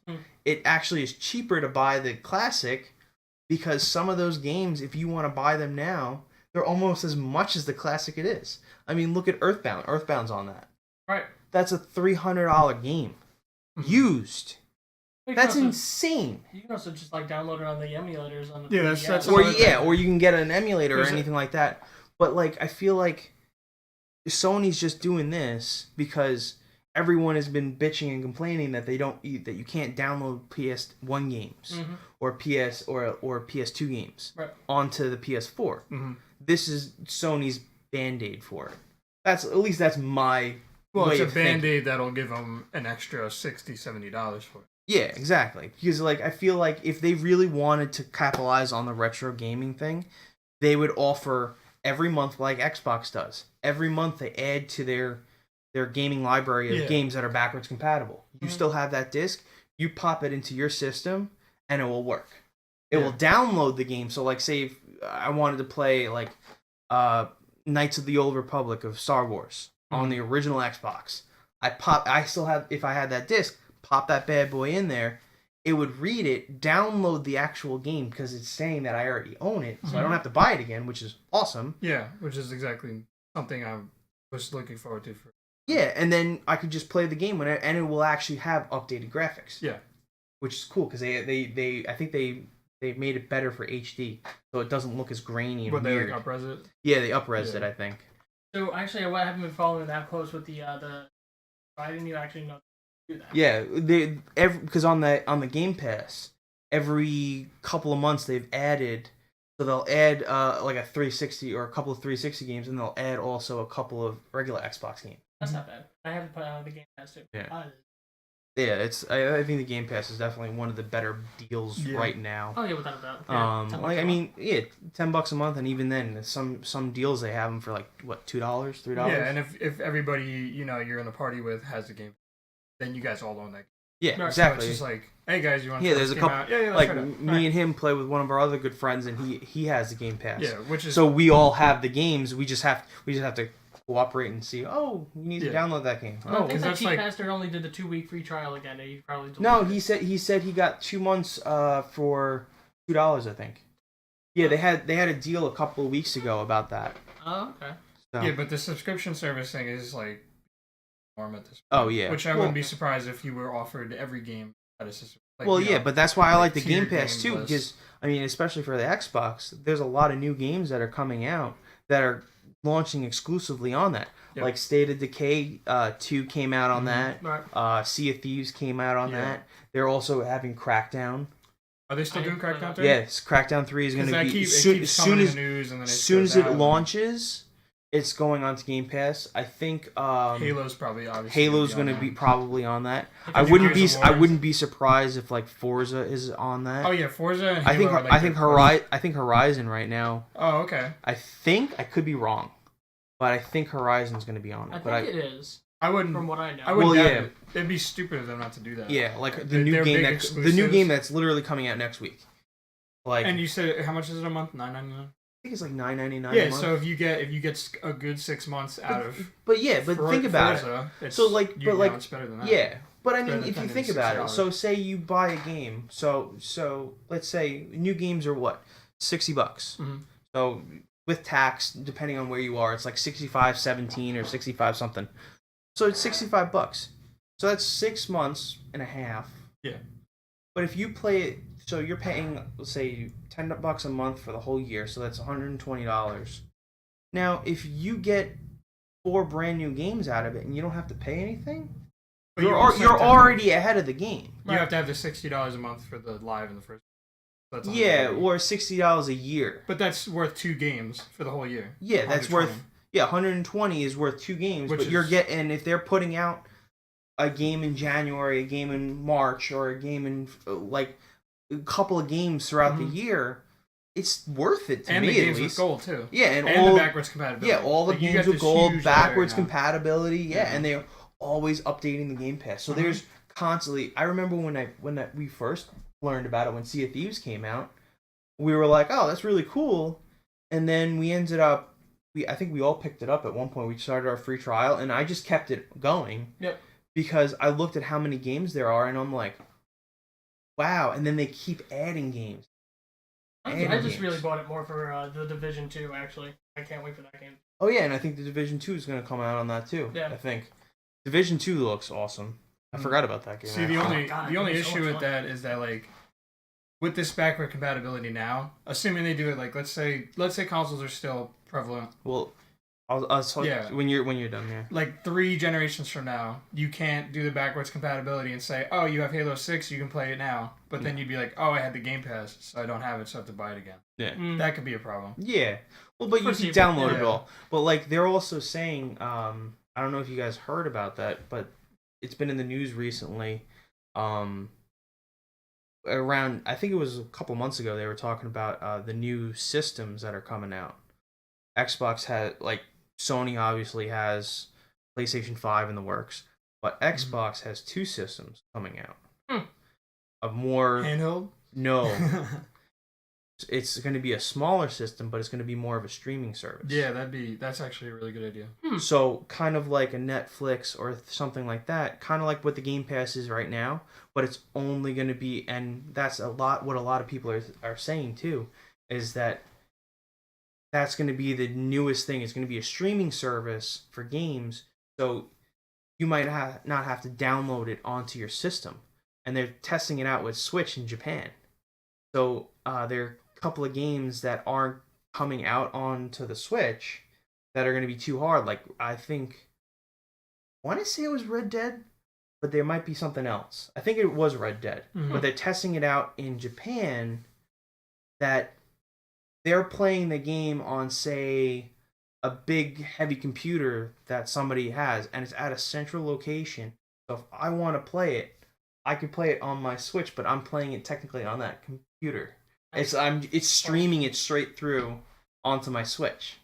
It actually is cheaper to buy the classic because some of those games, if you want to buy them now, they're almost as much as the classic it is. I mean, look at Earthbound. Earthbound's on that. Right. That's a $300 game. Used. That's insane. You can also just like download it on the emulators on the that's or you can get an emulator or anything like that. But like I feel like Sony's just doing this because everyone has been bitching and complaining that that you can't download PS1 games or PS2 games onto the PS4. This is Sony's Band-Aid for it. That's my it's a Band-Aid that'll give them an extra $60, $70 for it. Yeah, exactly. Because like I feel like if they really wanted to capitalize on the retro gaming thing, they would offer every month like Xbox does. Every month they add to their gaming library of games that are backwards compatible. You still have that disc, you pop it into your system, and it will work. It will download the game. So, like, say if I wanted to play, like, Knights of the Old Republic of Star Wars on the original Xbox. If I had that disc, pop that bad boy in there, it would read it, download the actual game, because it's saying that I already own it, so I don't have to buy it again, which is awesome. Yeah, which is exactly something I was looking forward to for. Yeah, and then I could just play the game and it will actually have updated graphics. Yeah, which is cool because I think they made it better for HD, so it doesn't look as grainy and weird. They like up-res it? Yeah, they up-res it, I think. So actually, I haven't been following that close with the. I didn't even actually know to do that. Yeah, because on the Game Pass, every couple of months they've added. So they'll add like a 360 or a couple of 360 games, and they'll add also a couple of regular Xbox games. That's not bad. I haven't put the Game Pass too. Yeah. Yeah, I think the Game Pass is definitely one of the better deals right now. Oh yeah, without a doubt. Yeah, like I mean, $10 a month, and even then, some deals they have them for like what, $2, $3. Yeah, and if everybody you're in the party with has the game, then you guys all own that game. Yeah, exactly. So it's just like, hey guys, you want to there's a couple. Out? Yeah, like me and him play with one of our other good friends, and he has the Game Pass. Yeah, which is so we all have the games. We just have to cooperate and see. Oh, you need to download that game. Oh, because that Cheap Master only did the 2-week free trial again. He probably no. He said he got 2 months for $2. I think. Yeah, they had a deal a couple of weeks ago about that. Oh, okay. So. Yeah, but the subscription service thing is like norm at this point. Oh yeah. Which I wouldn't be surprised if you were offered every game at a system. Like, but that's why I like the Game Pass too, because I mean, especially for the Xbox, there's a lot of new games that are coming out that are launching exclusively on that. Yep. Like State of Decay 2 came out on that. Right. Sea of Thieves came out on that. They're also having Crackdown. Are they still doing Crackdown 3? Yes, Crackdown 3 is going to be soon as it launches. it's going on to Game Pass. I think Halo's probably obviously. Halo's going to be probably on that. I wouldn't be surprised if like Forza is on that. Oh yeah, Forza and Halo I think Horizon right now. Oh, okay. I could be wrong, but I think Horizon's going to be on it. I think it is. I wouldn't. From what I know. I wouldn't. Well, yeah. It'd be stupid of them not to do that. Yeah, like the new game that's literally coming out next week. Like, and you said how much is it a month? $9.99. I think it's like $9.99. Yeah, so if you get a good 6 months out of. But think about Forza, it. So like, it's better than that. Yeah, but I mean, if you think about it, so say you buy a game. So let's say new games are what, $60. Mm-hmm. So with tax, depending on where you are, it's like 65.17 or 65 something. So it's $65. So that's 6 months and a half. Yeah. But if you play it, so you're paying, let's say, $10 a month for the whole year, so that's $120. Now, if you get 4 brand new games out of it and you don't have to pay anything, you're already ahead of the game. You have to have the $60 a month for the live in the first. That's or $60 a year. But that's worth 2 games for the whole year. Yeah, that's worth. Yeah, 120 is worth 2 games, you're getting, if they're putting out a game in January, a game in March, or a game in like a couple of games throughout the year, it's worth it to me. And the games at least. with gold too. Yeah, and the backwards compatibility. Yeah, all the games with gold, backwards compatibility. Yeah, and they're always updating the Game Pass. So there's constantly. I remember when we first learned about it when Sea of Thieves came out, we were like, oh, that's really cool, and then we ended up. I think we all picked it up at one point. We started our free trial, and I just kept it going. Yep. Because I looked at how many games there are, and I'm like, wow. And then they keep adding games. I just really bought it more for the Division 2, actually. I can't wait for that game. Oh, yeah, and I think the Division 2 is going to come out on that, too. Yeah. I think. Division 2 looks awesome. I forgot about that game. See, the only issue with that is that, like, with this backward compatibility now, assuming they do it, like, let's say consoles are still prevalent. Well, I'll talk when you're done here. Like 3 generations from now, you can't do the backwards compatibility and say, oh, you have Halo 6, you can play it now. But then you'd be like, oh, I had the Game Pass, so I don't have it, so I have to buy it again. Yeah. That could be a problem. Yeah. Well, but you can download it all. But like they're also saying, I don't know if you guys heard about that, but it's been in the news recently. Around, I think it was a couple months ago, they were talking about the new systems that are coming out. Xbox had, like, Sony obviously has PlayStation 5 in the works, but Xbox has 2 systems coming out. A more handheld? No. It's going to be a smaller system, but it's going to be more of a streaming service. Yeah, that's actually a really good idea. So kind of like a Netflix or something like that, kind of like what the Game Pass is right now, but it's only going to be, and that's what a lot of people are saying too, is that that's going to be the newest thing. It's going to be a streaming service for games, so you might not have to download it onto your system. And they're testing it out with Switch in Japan. So there are a couple of games that aren't coming out onto the Switch that are going to be too hard. Like, I want to say it was Red Dead, but there might be something else. I think it was Red Dead. But they're testing it out in Japan that they're playing the game on, say, a big, heavy computer that somebody has, and it's at a central location. So if I want to play it, I can play it on my Switch, but I'm playing it technically on that computer. It's streaming it straight through onto my Switch,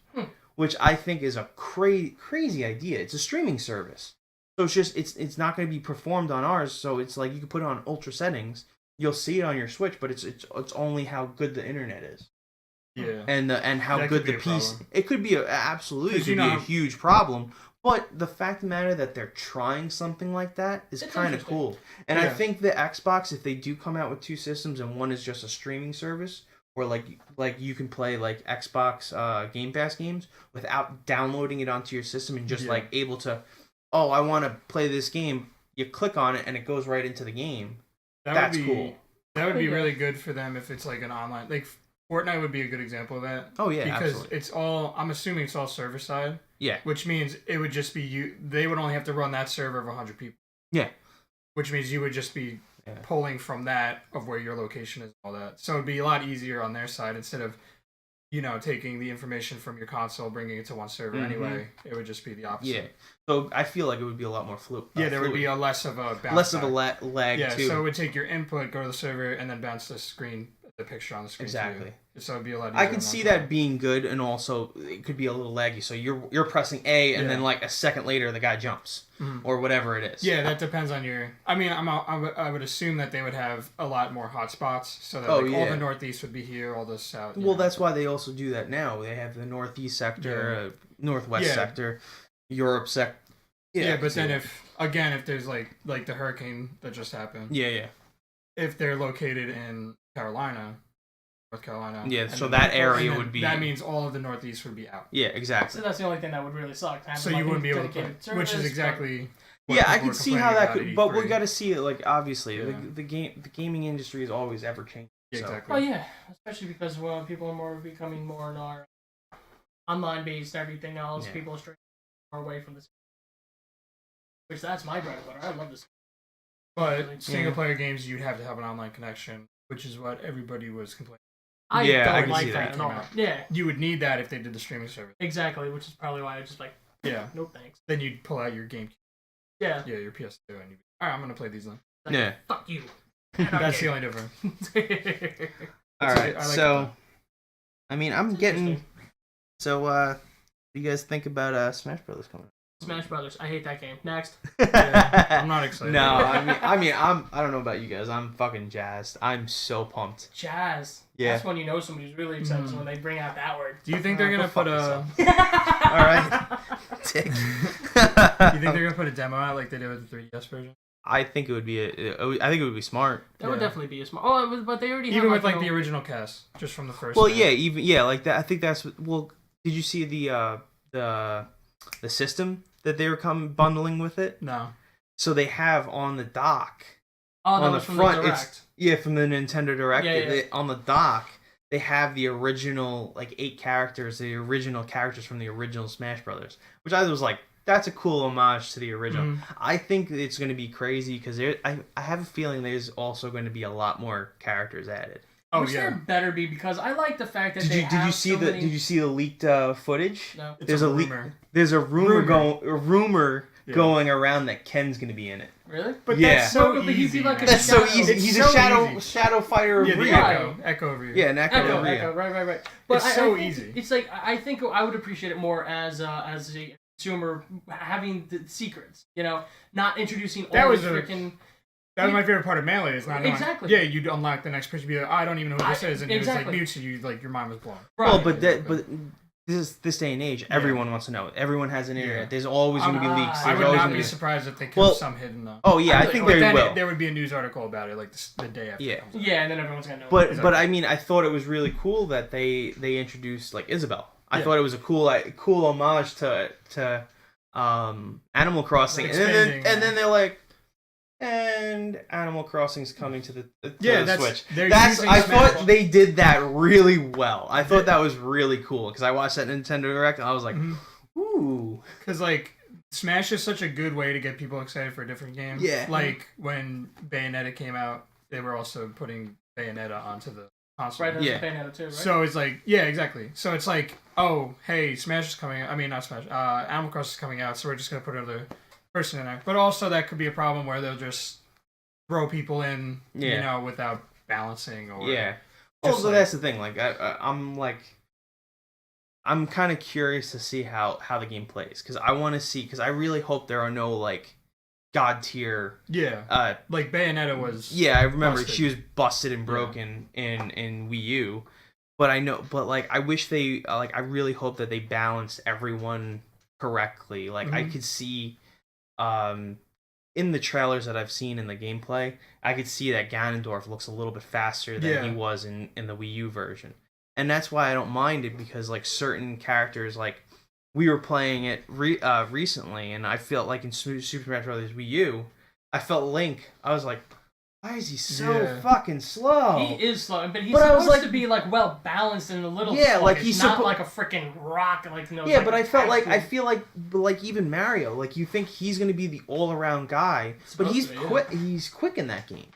which I think is a crazy idea. It's a streaming service, so it's not going to be performed on ours. So it's like you can put it on ultra settings. You'll see it on your Switch, but it's only how good the internet is. Yeah, and how good the PC. It could be absolutely a huge problem. But the fact of the matter that they're trying something like that is kind of cool. And I think the Xbox, if they do come out with 2 systems and one is just a streaming service, where like you can play like Xbox Game Pass games without downloading it onto your system and just like able to, oh, I want to play this game. You click on it and it goes right into the game. That's cool. That would be really good for them if it's like an online, like Fortnite would be a good example of that. Oh yeah, because absolutely. It's all, I'm assuming it's all server side. Yeah. Which means it would just be they would only have to run that server of 100 people. Yeah. Which means you would just be pulling from that of where your location is and all that. So it'd be a lot easier on their side instead of taking the information from your console, bringing it to one server anyway. It would just be the opposite. Yeah. So I feel like it would be a lot more fluid. There would be less of a bounce less of a lag too. So it would take your input, go to the server, and then bounce the picture on the screen. Exactly. Too. So it'd be a lot easier. I can see that being good, and also it could be a little laggy. So you're pressing A, and then like a second later the guy jumps, or whatever it is. Yeah, that depends on your. I mean, I would assume that they would have a lot more hotspots, so that all the northeast would be here, all the south. Well, that's why they also do that now. They have the northeast sector, northwest sector, Europe sector. Yeah, but then if there's like the hurricane that just happened. Yeah. If they're located in North Carolina. Yeah, so that area would be... That means all of the Northeast would be out. Yeah, exactly. So that's the only thing that would really suck. So you wouldn't be able to play, which is exactly... Yeah, I can see how that could... But we got to see it, like, obviously. Yeah. The gaming industry is always ever-changing. Yeah, so. exactly. Oh, yeah. Especially because people are more becoming more in our online-based everything else. Yeah. People are straying more away from this. Which, that's my bread and butter. I love this. But single-player games, you'd have to have an online connection, which is what everybody was complaining. I don't like that at all. Yeah. You would need that if they did the streaming service. Exactly, which is probably why I just like, no thanks. Then you'd pull out your GameCube. Yeah. Yeah, your PS2, and you'd be, alright, I'm going to play these then. Like, yeah. Fuck you. That's the only difference. Alright, so, I mean, I'm getting... So, what do you guys think about Smash Brothers coming up? Smash Brothers. I hate that game. Next. I'm not excited. No, I don't know about you guys. I'm fucking jazzed. I'm so pumped. Jazz. Yeah. That's when you know somebody's really excited is when they bring out that word. Do you think they're gonna put a? Alright. Dick. Do you think they're gonna put a demo out like they did with the 3DS version? I think it would be I think it would be smart. That would definitely be a smart. Oh, but they already have with like the original cast, just from the first. Well, like that. I think that's well. Did you see the system that they were bundling with it? No. So they have on the dock. Oh, that was from the Direct. From the Nintendo Direct. Yeah. On the dock, they have the original 8 characters, the original characters from the original Smash Brothers, which I was like, that's a cool homage to the original. Mm-hmm. I think it's going to be crazy because I have a feeling there's also going to be a lot more characters added. Oh, there better be, because I like the fact that did you see the leaked footage? No. There's a rumor. There's a rumor going around that Ken's gonna be in it. Really? But that's so easy. That's so easy. He's a shadow fighter of Ryu. Echo Ryu. Yeah, an Echo Ryu. Right. But it's so easy. It's like, I think I would appreciate it more as a consumer, having the secrets. Not introducing all the freaking. That was my favorite part of Melee. Is not exactly. Knowing, you'd unlock the next person, be like, I don't even know who this is, and it was like mute to you, like your mind was blown. Right. Well, but this day and age, everyone wants to know. Everyone has an internet. Yeah. There's always going to be leaks. I would not be surprised if they kept some hidden though. Oh yeah, I think they will. There would be a news article about it, like the day after. Yeah, and then everyone's gonna know. But I mean, I thought it was really cool that they introduced Isabelle. I thought it was a cool homage to Animal Crossing, and then they're like. And Animal Crossing's coming to the Switch. I thought they did that really well. I thought that was really cool because I watched that Nintendo Direct and I was like, ooh. Because Smash is such a good way to get people excited for a different game. Yeah. Like when Bayonetta came out, they were also putting Bayonetta onto the console. Right, there's Bayonetta too, right? So it's like, yeah, exactly. So it's like, oh, hey, Smash is coming out. I mean, not Smash. Animal Crossing is coming out, so we're just gonna put another person in there. But also that could be a problem where they'll just throw people in, without balancing or Also, that's the thing. I'm kind of curious to see how the game plays because I want to see I really hope there are no god tier. Yeah. Like Bayonetta was. Yeah, I remember she was busted and broken in Wii U, but I wish they I really hope that they balanced everyone correctly. I could see. In the trailers that I've seen in the gameplay, I could see that Ganondorf looks a little bit faster than he was in the Wii U version. And that's why I don't mind it, because certain characters, we were playing it recently, and I felt like in Super Smash Bros. Wii U, I felt Link. I was like, why is he so fucking slow? He is slow, but he's supposed to be well balanced and a little sluggish, he's not like a freaking rock. But I feel like even Mario, you think he's gonna be the all around guy, but he's quick. He's quick in that game,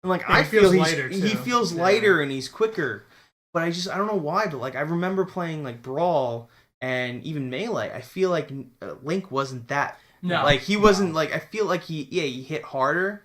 and I feel he feels lighter and he's quicker. but I don't know why, but like I remember playing like Brawl and even Melee. I feel like Link wasn't that. No, like he wasn't like. I feel like he hit harder,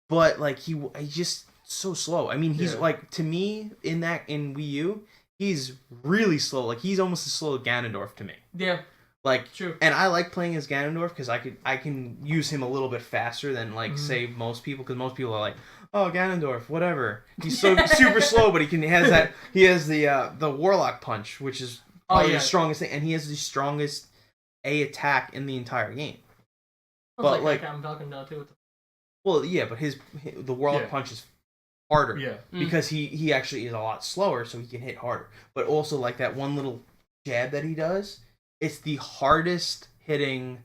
but like he just so slow. I mean, he's like to me in Wii U, he's really slow. Like he's almost as slow as Ganondorf to me. Yeah. Like, true. And I like playing as Ganondorf because I can use him a little bit faster than like say most people, because most people are like, oh, Ganondorf, whatever. He's so super slow, but he has the Warlock punch, which is probably the strongest thing, and he has the strongest A attack in the entire game. But like I'm talking now too. Well, yeah, but the Warlock punch is harder. Yeah. Because he actually is a lot slower, so he can hit harder. But also like that one little jab that he does. It's the hardest hitting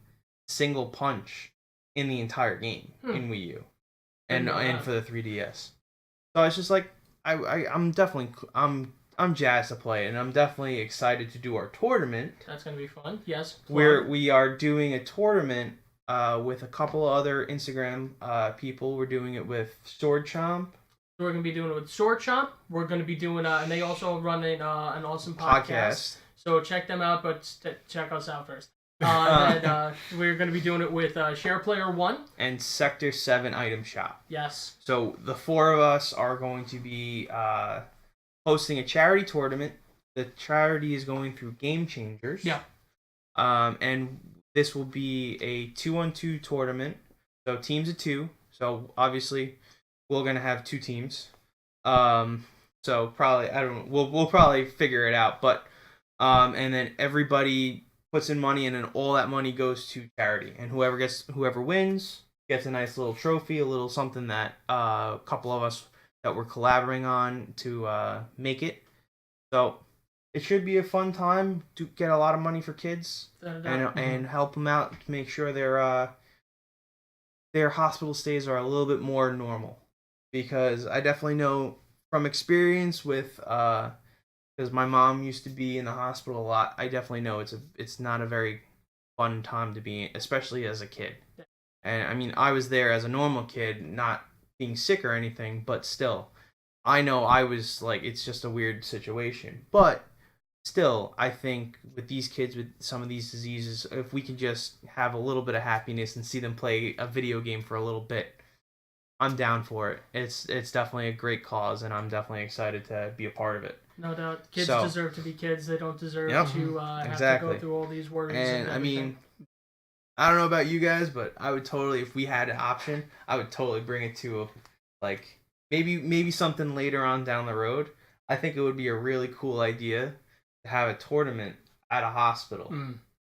single punch in the entire game in Wii U, and for the 3DS. So it's just like I'm jazzed to play it, and I'm definitely excited to do our tournament. That's gonna be fun. Yes. We are doing a tournament with a couple of other Instagram people. We're doing it with Sword Chomp. We're gonna be doing it with Sword Chomp. We're gonna be doing and they also run an awesome podcast. So check them out, but check us out first. And we're going to be doing it with Share Player 1. And Sector 7 Item Shop. Yes. So the four of us are going to be hosting a charity tournament. The charity is going through Game Changers. Yeah. And this will be a 2-on-2 tournament. So teams of 2. So obviously we're going to have 2 teams. So probably, I don't know, we'll probably figure it out, but and then everybody puts in money, and then all that money goes to charity. And whoever wins gets a nice little trophy, a little something that a couple of us that we're collaborating on to make it. So it should be a fun time to get a lot of money for kids and help them out to make sure their hospital stays are a little bit more normal. Because I definitely know from experience with because my mom used to be in the hospital a lot. I definitely know it's not a very fun time to be in, especially as a kid. And I mean, I was there as a normal kid, not being sick or anything, but still, I know I was like, it's just a weird situation. But still, I think with these kids with some of these diseases, if we can just have a little bit of happiness and see them play a video game for a little bit, I'm down for it. It's definitely a great cause, and I'm definitely excited to be a part of it. No doubt. Kids deserve to be kids. They don't deserve to have to go through all these worries. And I mean, I don't know about you guys, but I would totally, if we had an option, I would totally bring it to like maybe something later on down the road. I think it would be a really cool idea to have a tournament at a hospital.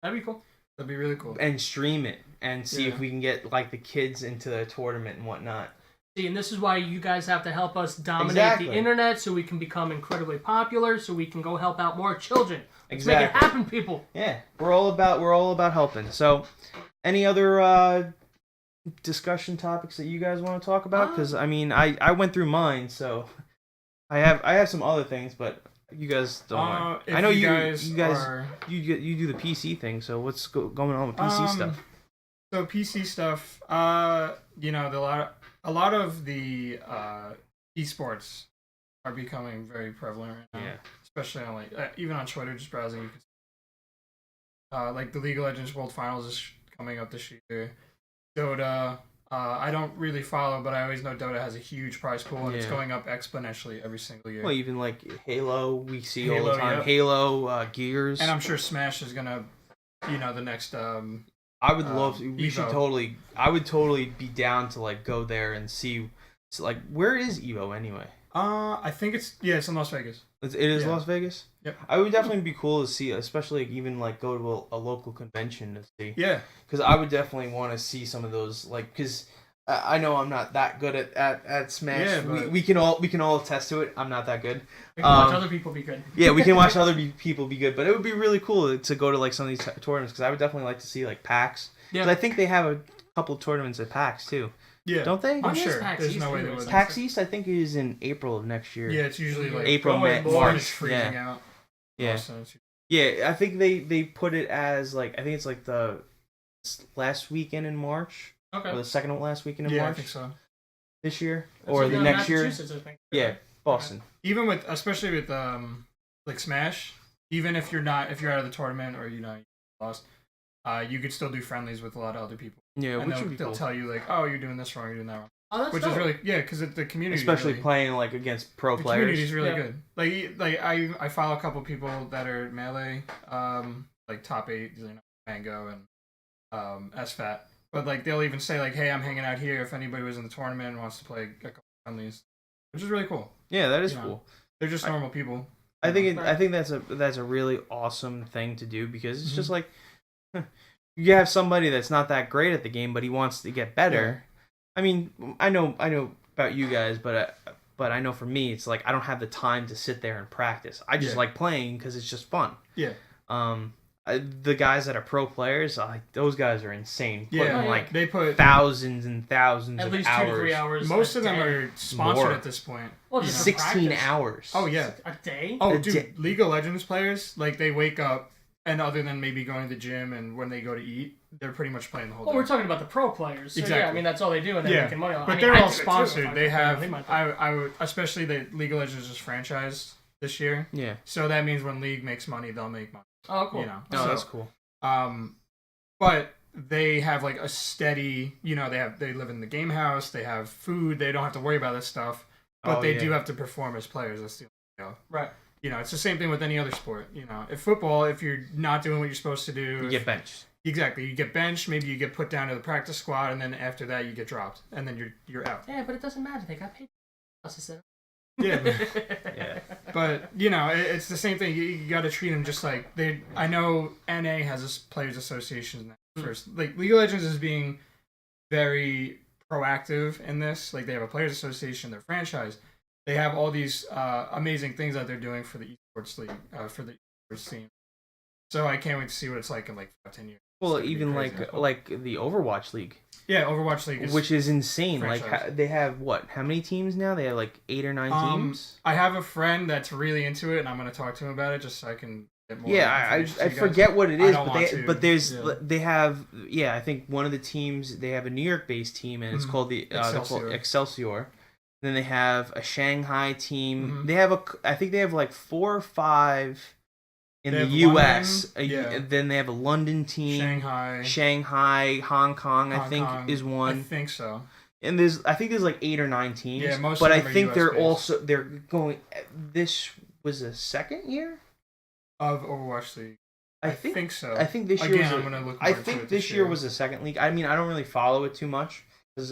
That'd be cool. That'd be really cool. And stream it and see if we can get like the kids into the tournament and whatnot. See, and this is why you guys have to help us dominate the internet, so we can become incredibly popular, so we can go help out more children. Let's make it happen, people. Yeah, we're all about helping. So, any other discussion topics that you guys want to talk about? Because I mean, I went through mine, so I have some other things, but you guys don't. I know you guys you do the PC thing. So what's going on with PC stuff? So PC stuff, a lot of the esports are becoming very prevalent right now. Yeah. Especially on even on Twitter, just browsing, you can like the League of Legends World Finals is coming up this year. Dota, I don't really follow, but I always know Dota has a huge prize pool, and it's going up exponentially every single year. Well, even like Halo, we see all the time. Halo, Gears, and I'm sure Smash is gonna, the next. I would love to. We should totally. I would totally be down to like go there and see. So, like, where is Evo anyway? I think it's in Las Vegas. It is Las Vegas. Yep. I would definitely be cool to see, especially even like go to a local convention to see. Yeah. Because I would definitely want to see some of those, like, because I know I'm not that good at Smash. Yeah, but we can all attest to it. I'm not that good. We can watch other people be good. Yeah, we can watch other people be good, but it would be really cool to go to like some of these tournaments, because I would definitely like to see like PAX. Yeah. I think they have a couple of tournaments at PAX too. Yeah. Don't they? I'm sure. There's no way they would. PAX East, I think, is in April of next year. Yeah, it's usually like April, March. Freezing out. Yeah. Yeah, I think they put it as like, I think it's like the last weekend in March. Okay. Or the second last weekend in March. I think so. This year or the next year. I think. Yeah, Boston. Even especially with like Smash, even if you're out of the tournament or you lost, you could still do friendlies with a lot of other people. Yeah, and which they'll tell you like, oh, you're doing this wrong, you're doing that wrong. Oh, that's which dope. is really because the community, especially playing like against pro the players. The community is really good. Like I follow a couple people that are Melee, like top 8, Mango and SFAT. But like they'll even say like, hey, I'm hanging out here. If anybody was in the tournament and wants to play a couple friendlies, which is really cool. Yeah, that is cool. They're just normal people. I think that's a really awesome thing to do because it's just like you have somebody that's not that great at the game, but he wants to get better. Yeah. I mean, I know about you guys, but I know for me, it's like I don't have the time to sit there and practice. I just like playing because it's just fun. Yeah. The guys that are pro players, those guys are insane. Yeah, they put thousands and thousands at of least hours. 2 to 3 hours. Most of them are sponsored at this point. Well, 16 hours. Oh yeah, a day. Oh, dude, League of Legends players like they wake up and other than maybe going to the gym and when they go to eat, they're pretty much playing the whole day. Well, we're talking about the pro players. So exactly. Yeah, I mean that's all they do and they're making money on it. But they're all sponsored. They have. I would especially the League of Legends is franchised this year. Yeah. So that means when League makes money, they'll make money. Oh, cool. That's cool. But they have like a steady, they live in the game house, they have food, they don't have to worry about this stuff, but they do have to perform as players. That's right. It's the same thing with any other sport. If football, if you're not doing what you're supposed to do, you get benched. Exactly, you get benched. Maybe you get put down to the practice squad, and then after that, you get dropped, and then you're out. Yeah, but it doesn't matter. They got paid. Yeah, but it's the same thing. You got to treat them just like they. I know NA has a players association first. Like League of Legends is being very proactive in this. Like they have a players association, their franchise. They have all these amazing things that they're doing for the esports league, for the esports team. So I can't wait to see what it's like in like 5-10 years. Well, even like the Overwatch League. Yeah, Overwatch League which is insane. franchise. Like they have how many teams now? They have like 8 or 9 teams. I have a friend that's really into it, and I'm going to talk to him about it just so I can get more. Yeah, I forget what it is, but they have I think one of the teams they have a New York based team and it's called the Excelsior. Then they have a Shanghai team. They have I think they have like 4 or 5 in the U.S. Then they have a London team. Shanghai, Hong Kong, I think is one. I think so. And I think there's like 8 or 9 teams. Yeah, most but of I them are think US-based. they're going. This was the second year of Overwatch League. I think so. I think this year. I'm gonna look. I think this year was the second league. I mean, I don't really follow it too much because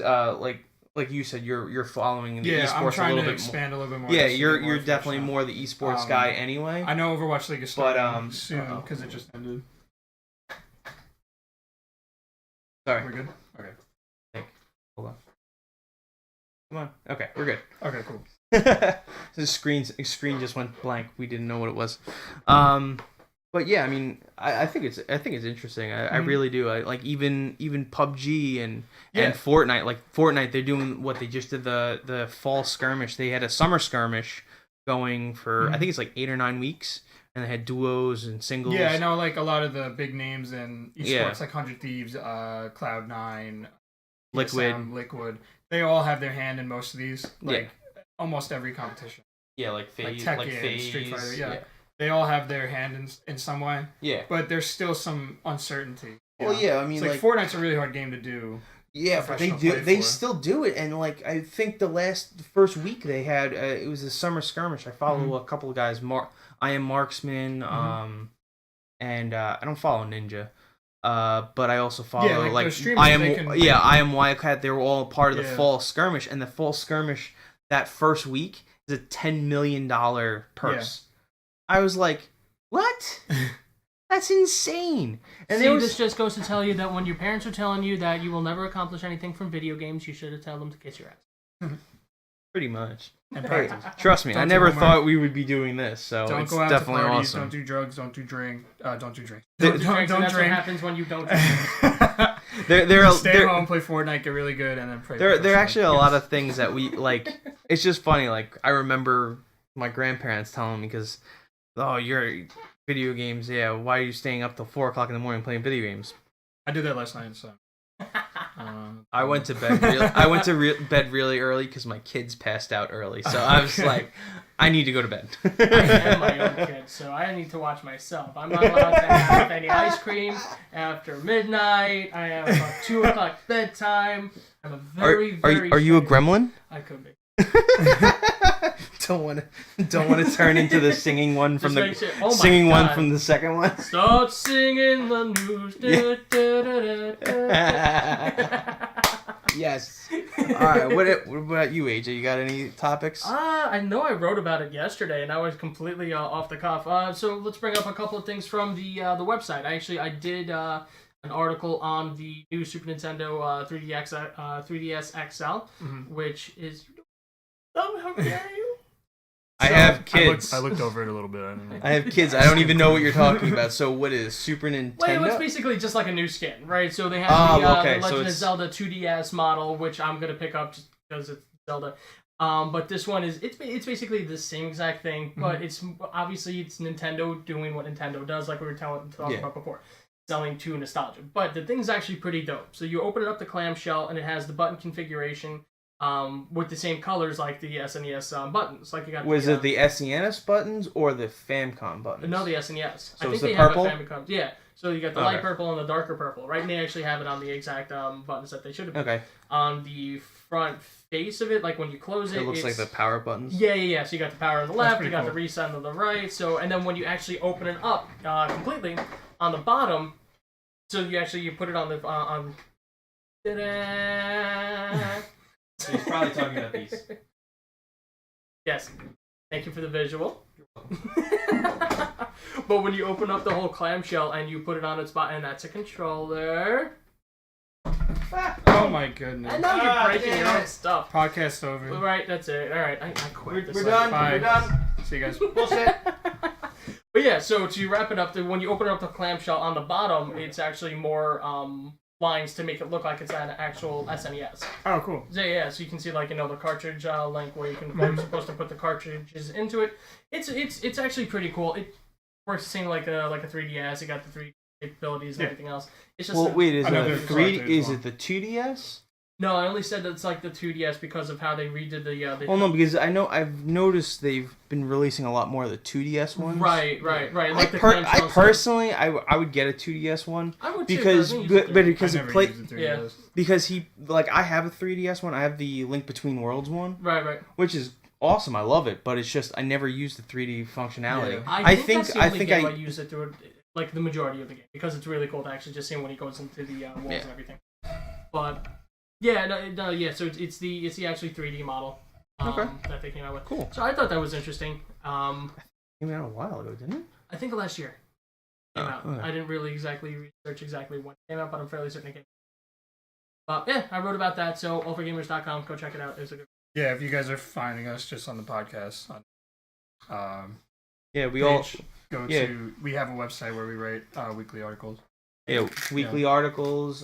like you said, you're following the esports I'm trying a little to bit expand a little bit more. Yeah, you're definitely more the esports guy anyway. I know Overwatch League is starting soon because it just ended. Sorry, we're good. Okay. Hold on. Come on. Okay, we're good. Okay, cool. The screen just went blank. We didn't know what it was. But yeah, I mean, I think it's interesting. I really do. I like even PUBG and Fortnite. Like Fortnite, they're doing what they just did the fall skirmish. They had a summer skirmish going for I think it's like 8 or 9 weeks, and they had duos and singles. Yeah, I know like a lot of the big names in esports like 100 Thieves, Cloud9, Liquid. They all have their hand in most of these. Like almost every competition. Yeah, like FaZe, FaZe, Street Fighter. Yeah. They all have their hand in some way. Yeah. But there's still some uncertainty. Well, yeah, I mean, like Fortnite's a really hard game to do. Yeah, but they still do it, and like I think the first week they had it was a summer skirmish. I follow a couple of guys. I am Marksman, and I don't follow Ninja, but I also follow I am Wildcat. They were all part of the fall skirmish, and the fall skirmish that first week is a $10 million purse. I was like, what? That's insane. And this just goes to tell you that when your parents are telling you that you will never accomplish anything from video games, you should have told them to kiss your ass. Pretty much. And practice. Trust me, I never thought we would be doing this, so don't it's go out definitely to parties, awesome. Don't do drugs, don't do drink. Don't drink. Don't drink. That's what happens when you don't drink. Stay home, play Fortnite, get really good, and then pray. There are actually a lot of things that we like. It's just funny. Like I remember my grandparents telling me because, you're video games. Yeah, why are you staying up till 4 o'clock in the morning playing video games? I did that last night. So I went to bed. Bed really early because my kids passed out early. So I was like, I need to go to bed. I am my own kid, so I need to watch myself. I'm not allowed to have any ice cream after midnight. I have a 2:00 bedtime. I'm a very. Are you a gremlin? I could be. don't want to turn into the singing one from one from the second one. Start singing the news. Yes. All right. What about you, AJ? You got any topics? I know I wrote about it yesterday, and I was completely off the cuff. So let's bring up a couple of things from the website. I did an article on the new Super Nintendo 3DS XL, which is. Oh, how dare you! I have kids. I looked over it a little bit. I have kids. I don't even know what you're talking about. So what is Super Nintendo? Well, it's basically just like a new skin, right? So they have the Legend of Zelda 2DS model, which I'm gonna pick up just because it's Zelda. But this one it's basically the same exact thing, but it's Nintendo doing what Nintendo does, like we were talking about before, selling to nostalgia. But the thing's actually pretty dope. So you open it up the clamshell, and it has the button configuration. With the same colors like the SNES buttons. Like you got. Was it the SNES buttons or the Famicom buttons? No, the SNES. So I think the purple? have a Famicom. Yeah. So you got the light purple and the darker purple, right? And they actually have it on the exact buttons that they should have been. Okay. On the front face of it, like when you close it, it looks like the power buttons. Yeah. So you got the power on the left, you got cool. the reset on the right. So and then when you actually open it up completely on the bottom, so you put it on the on. Ta-da! So he's probably talking about these. Yes. Thank you for the visual. But when you open up the whole clamshell and you put it on its spot, and that's a controller. Oh my goodness. And now you're breaking your own stuff. Podcast over. Right, that's it. Alright, I quit. We're done. Bye. We're done. See you guys. Bullshit. But yeah, so to wrap it up, when you open up the clamshell on the bottom, it's actually more lines to make it look like it's an actual SNES. Oh, cool. Yeah, so you can see the cartridge link where you're supposed to put the cartridges into it. It's actually pretty cool. It works the same like a 3DS. It got the 3D capabilities and everything else. It's just is it the 3D? Is it the 2DS? No, I only said that it's like the 2DS because of how they redid the well, no, because I've noticed they've been releasing a lot more of the 2DS ones. Right. Like I personally, I would get a 2DS one. I would because it because I have a 3DS one. I have the Link Between Worlds one. Right. Which is awesome. I love it, but it's just I never use the 3D functionality. Yeah. I think I use it through like the majority of the game because it's really cool to actually just see when he goes into the walls and everything. But. Yeah, no. So it's the actually 3D model that they came out with. Cool. So I thought that was interesting. Came out a while ago, didn't it? I think last year came out. Okay. I didn't really research exactly when it came out, but I'm fairly certain it came out. Yeah, I wrote about that. So A4GZ.com, go check it out. It's a good. Yeah, if you guys are finding us just on the podcast, we have a website where we write weekly articles. Yeah, weekly articles.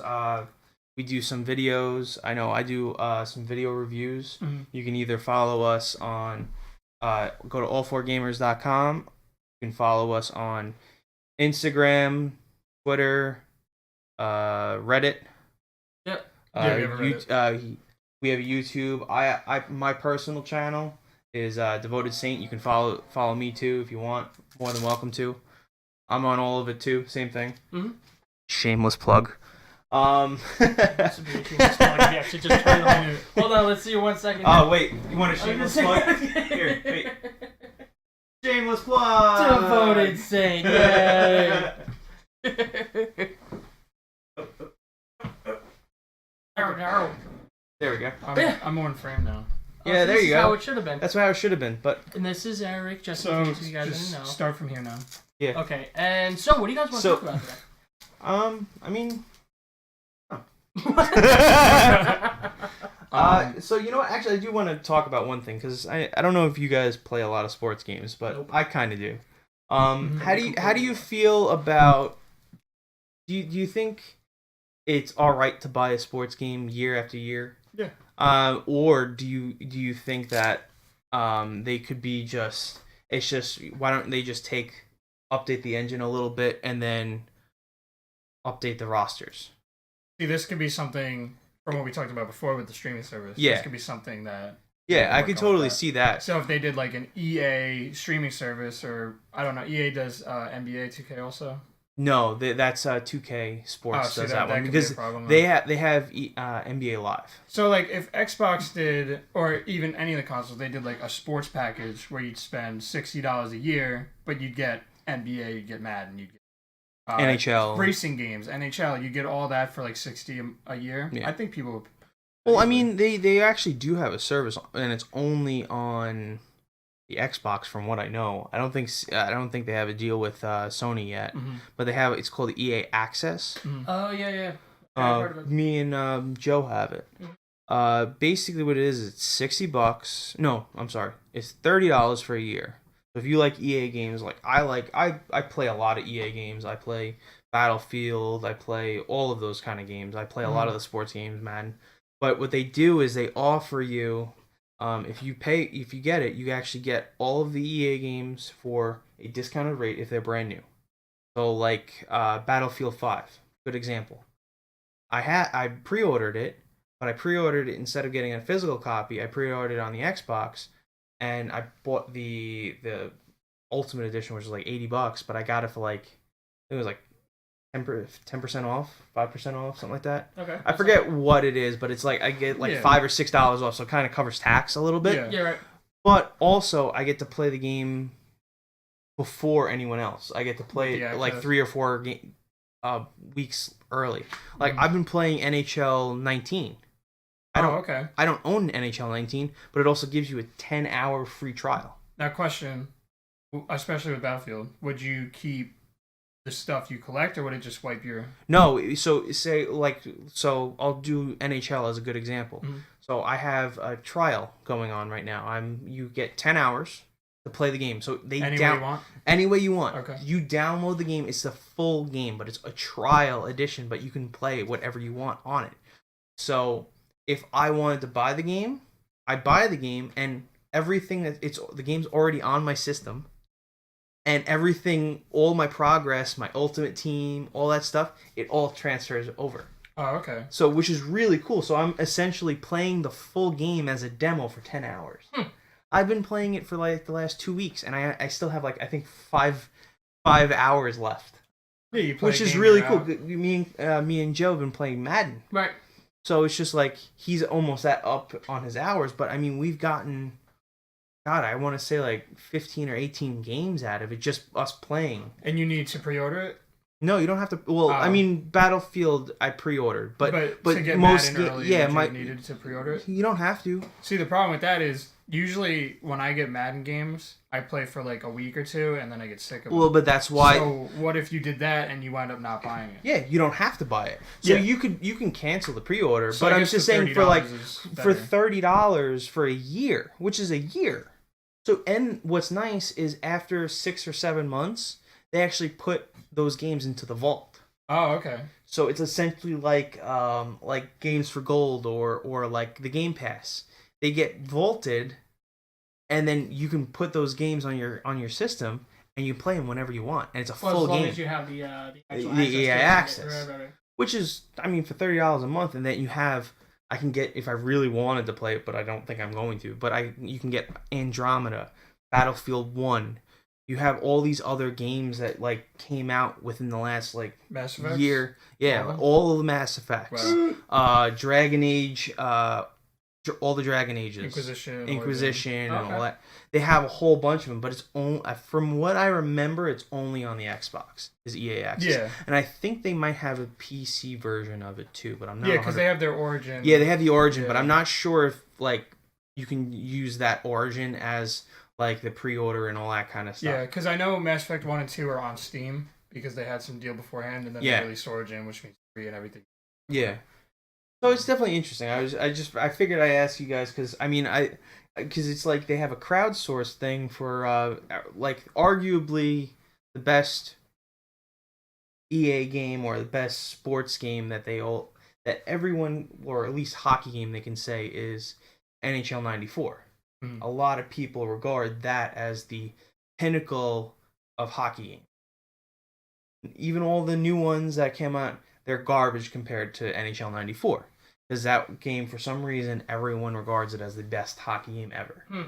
We do some videos. I know I do some video reviews. Mm-hmm. You can either follow us on, go to all4gamers.com. You can follow us on Instagram, Twitter, Reddit. Yep. We have YouTube. My personal channel is Devoted Saint. You can follow me too if you want. More than welcome to. I'm on all of it too. Same thing. Mm-hmm. Shameless plug. Hold on, let's see 1 second. Oh wait, you want a shameless plug? Here, wait. Shameless plug. Devoted Saint, yay! There we go. I'm more in frame now. Yeah, there you go. That's how it should have been. That's how it should have been, but. And this is Eric. Just so in case you guys just didn't know. Start from here now. Yeah. Okay, and so what do you guys want to talk about today? I mean. So you know what? Actually, I do want to talk about one thing because I don't know if you guys play a lot of sports games, but Nope. I kind of do. How do you feel about? Do you think it's all right to buy a sports game year after year? Yeah. Or do you think that they could be just? It's just why don't they just update the engine a little bit and then update the rosters? See, this could be something from what we talked about before with the streaming service. Yeah. This could be something that... Yeah, I could totally see that. So if they did like an EA streaming service, or I don't know, EA does NBA 2K also? No, that's 2K Sports does that one, because problem, they have NBA Live. So like if Xbox did, or even any of the consoles, they did like a sports package where you'd spend $60 a year, but you'd get NBA, you'd get Madden, you'd get NHL, racing games, NHL, you get all that for like $60 a year. Yeah. I think people would... Well, I mean, they actually do have a service, and it's only on the Xbox, from what I know. I don't think they have a deal with Sony yet, but they have. It's called EA Access. Oh yeah. I've heard of it. Me and Joe have it. Basically, what it is, it's $60. No, I'm sorry, it's $30 for a year. So if you like EA games, like I play a lot of EA games. I play Battlefield. I play all of those kind of games. I play a lot of the sports games, Madden. But what they do is they offer you, if you get it, you actually get all of the EA games for a discounted rate if they're brand new. So like Battlefield 5, good example. I pre-ordered it, but I pre-ordered it instead of getting a physical copy. I pre-ordered it on the Xbox, and I bought the Ultimate Edition, which was like $80, but I got it for like, it was like 10% off, 5% off, something like that. Okay. I forget what it is, but it's like I get like $5 or $6 off, so it kind of covers tax a little bit. Yeah, right. But also, I get to play the game before anyone else. I get to play it like 3 or 4 weeks early. Like I've been playing NHL 19. I don't own NHL 19, but it also gives you a 10-hour free trial. Now, question, especially with Battlefield, would you keep the stuff you collect, or would it just wipe your... No, so I'll do NHL as a good example. So I have a trial going on right now. You get 10 hours to play the game. So any way you want. Okay. You download the game. It's the full game, but it's a trial edition, but you can play whatever you want on it. So if I wanted to buy the game, I buy the game, and everything the game's already on my system. And everything, all my progress, my ultimate team, all that stuff, it all transfers over. Oh, okay. So, which is really cool. So I'm essentially playing the full game as a demo for 10 hours. I've been playing it for like the last 2 weeks, and I still have like, I think 5 hours left. Yeah, you play which is really cool. Me and Joe have been playing Madden. Right. So it's just like, he's almost up on his hours, but I mean, we've gotten... God, I want to say like 15 or 18 games out of it, just us playing. And you need to pre-order it? No, you don't have to. Well, I mean, Battlefield I pre-ordered, but to get most Madden early, you needed to pre-order it? You don't have to. See, the problem with that is usually when I get Madden games, I play for like a week or 2, and then I get sick of it. Well, but that's why. So what if you did that and you wind up not buying it? Yeah, you don't have to buy it. So you can cancel the pre-order, so but I'm just saying for $30 for a year, which is a year. So, and what's nice is after 6 or 7 months, they actually put those games into the vault. Oh, okay. So it's essentially like Games for Gold or like the Game Pass. They get vaulted, and then you can put those games on your system, and you play them whenever you want, and it's a full game. As long as you have the actual EA access, right. Which is, I mean, for $30 a month, and then you have. I can get, if I really wanted to play it, but I don't think I'm going to. But you can get Andromeda, Battlefield 1. You have all these other games that like came out within the last like Mass Effects? year. Yeah, all of the Mass Effects. Wow. Dragon Age, all the Dragon Ages. Inquisition, and all that. They have a whole bunch of them, but it's only, from what I remember, it's only on the Xbox. Is EA Access. Yeah. And I think they might have a PC version of it too, but I'm not. Yeah, because they have their Origin. Yeah, they have the Origin, but I'm not sure if like you can use that Origin as like the pre-order and all that kind of stuff. Yeah, because I know Mass Effect 1 and 2 are on Steam because they had some deal beforehand, and then they released Origin, which means free and everything. Yeah. So it's definitely interesting. I figured I'd ask you guys because I mean because it's like they have a crowdsourced thing for like arguably the best EA game or the best sports game that everyone, or at least hockey game they can say, is NHL 94. A lot of people regard that as the pinnacle of hockey game. Even all the new ones that came out, they're garbage compared to NHL 94. because that game, for some reason, everyone regards it as the best hockey game ever. Hmm.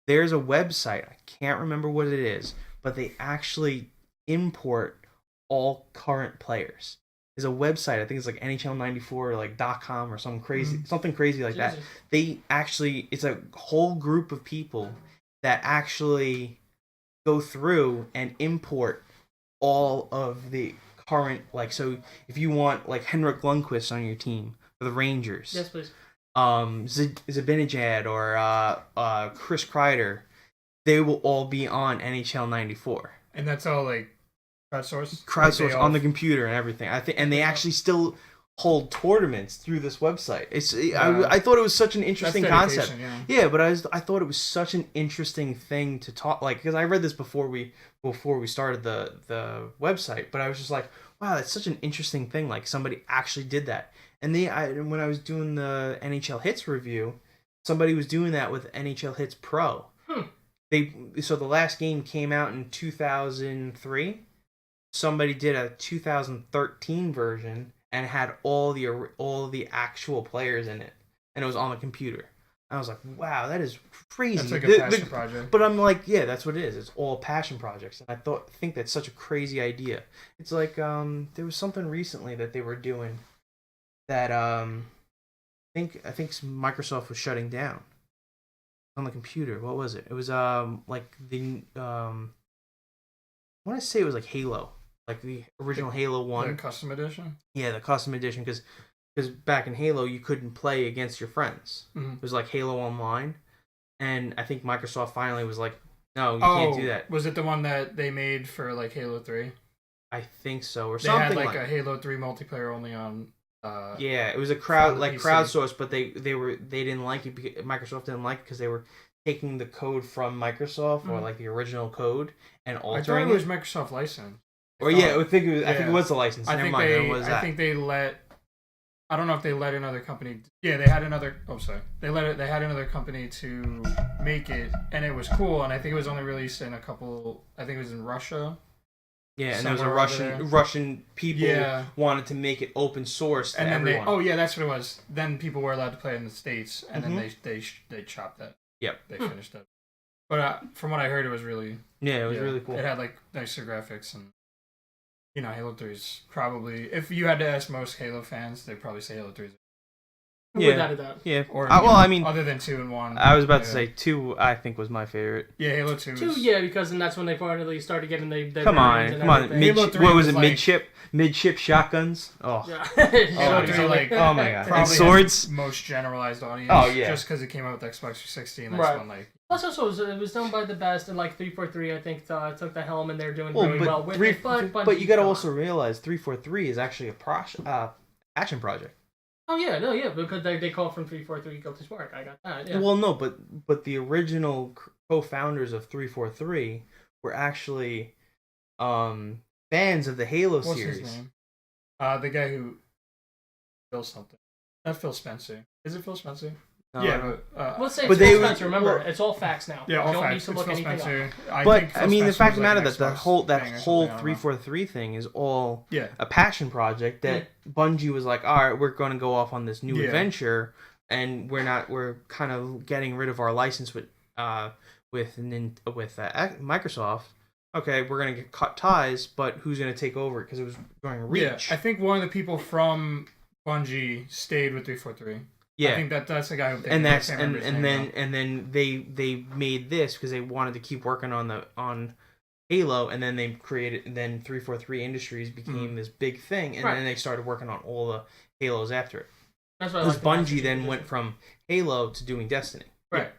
There's a website, I can't remember what it is, but they actually import all current players. There's a website, I think it's like NHL94 like .com or something crazy like that. They actually, it's a whole group of people that actually go through and import all of the current, like, so if you want like Henrik Lundqvist on your team for the Rangers, yes, please. Zibanejad or Chris Kreider, they will all be on NHL 94. And that's all like crowdsourced? Crowdsourced on the computer and everything. I think, and they actually still hold tournaments through this website. I thought it was such an interesting concept. Yeah, but I thought it was such an interesting thing to talk, like, because I read this before we started the website, but I was just like, wow, that's such an interesting thing. Like, somebody actually did that. And when I was doing the NHL Hits review, somebody was doing that with NHL Hits Pro. So the last game came out in 2003. Somebody did a 2013 version and had all the actual players in it, and it was on the computer. I was like, wow, that is crazy. That's like a passion project. But I'm like, yeah, that's what it is. It's all passion projects, and I think that's such a crazy idea. It's like there was something recently that they were doing that I think Microsoft was shutting down on the computer. What was it? It was like the I want to say it was like Halo. Like the original Halo 1. The custom edition? Yeah, the custom edition, because back in Halo, you couldn't play against your friends. Mm-hmm. It was like Halo Online, and I think Microsoft finally was like, no, you can't do that. Was it the one that they made for like Halo 3? I think so, or they something had like a Halo 3 multiplayer only on... yeah, it was a crowdsourced, but they didn't like it, because Microsoft didn't like it because they were taking the code from Microsoft, or like the original code, and altering it. I thought it was Microsoft license. Or I think it was the license. Never mind. I think they let. I don't know if they let another company. Yeah, they had another. Oh, sorry. They had another company to make it, and it was cool. And I think it was only released in a couple. I think it was in Russia. Yeah, and there was a Russian people wanted to make it open source to and then everyone. That's what it was. Then people were allowed to play it in the States, and then they chopped that. Yep. They finished it. But from what I heard, it was really. Yeah, it was really cool. It had like nicer graphics and. You know, Halo 3 is probably... If you had to ask most Halo fans, they'd probably say Halo 3 is... Without a doubt. Yeah. Or, I mean... Other than 2 and 1. I was about to say 2, I think, was my favorite. Yeah, Halo 2 2, yeah, because then that's when they finally started getting the Come on. What was it, like, midship shotguns? Oh. Yeah. Halo 3, like... Oh, my God. And swords? Most generalized audience. Oh, yeah. Just because it came out with Xbox 360, and that's when, like... Plus, also, it was done by the best, and like 343, I think, took the helm, and they're doing really well with it. But you got to also realize 343 is actually a passion project. Oh yeah, no, yeah, because they call from 343 Guilty Spark. I got that. Yeah. Well, no, but the original co-founders of 343 were actually fans of the Halo series. What's his name? The guy who Phil something. Not Phil Spencer. Is it Phil Spencer? Yeah, but let's say it's Phil Spencer. Remember, it's all facts now. Yeah, all you don't facts. Need to look anything up. But I mean, the fact of the matter that the whole 343 thing is all a passion project that Bungie was like, all right, we're going to go off on this new adventure, and we're kind of getting rid of our license with Microsoft. Okay, we're going to cut ties, but who's going to take over? Because it was going to Reach. Yeah, I think one of the people from Bungie stayed with 343. Yeah, I think that's the guy who and then they made this because they wanted to keep working on Halo, and then they created 343 Industries became this big thing, and then they started working on all the Halos after it. That's why because Bungie then went from Halo to doing Destiny. Right.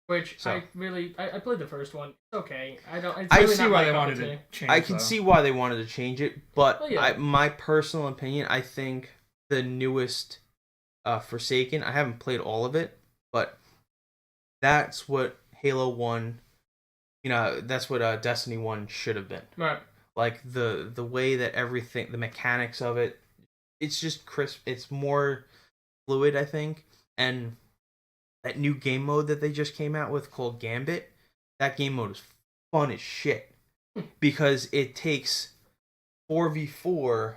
Which I played the first one. Okay, I see why they wanted to change. I can see why they wanted to change it, but my personal opinion, I think the newest. Forsaken. I haven't played all of it, but that's what Halo 1, that's what Destiny 1 should have been. Right. Like the way that everything, the mechanics of it, it's just crisp. It's more fluid, I think. And that new game mode that they just came out with called Gambit, that game mode is fun as shit because it takes 4v4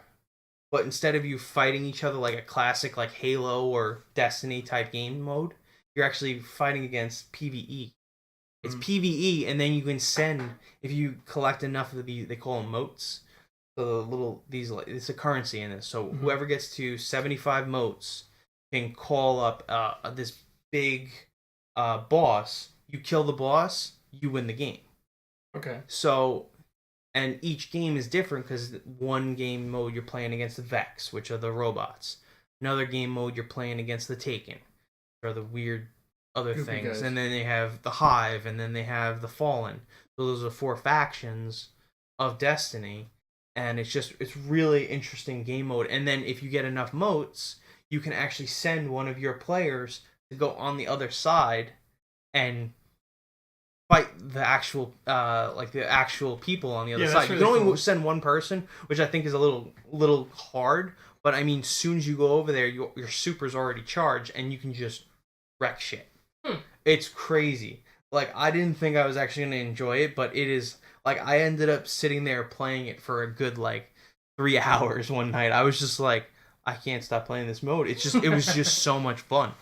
but instead of you fighting each other like a classic like Halo or Destiny type game mode, you're actually fighting against PvE. It's PvE, and then you can send, if you collect enough of they call them motes. So it's a currency in this. So whoever gets to 75 motes can call up this big boss. You kill the boss, you win the game. Okay. So, and each game is different because one game mode you're playing against the Vex, which are the robots. Another game mode you're playing against the Taken, which are the weird other Goofy things. guys. And then they have the Hive, and then they have the Fallen. So those are 4 factions of Destiny. And it's really interesting game mode. And then if you get enough motes, you can actually send one of your players to go on the other side and fight the actual people on the other side. Really you can only send one person, which I think is a little hard. But I mean, as soon as you go over there, your super's already charged, and you can just wreck shit. It's crazy. Like, I didn't think I was actually going to enjoy it, but it is. Like, I ended up sitting there playing it for a good, 3 hours one night. I was just like, I can't stop playing this mode. It was just so much fun.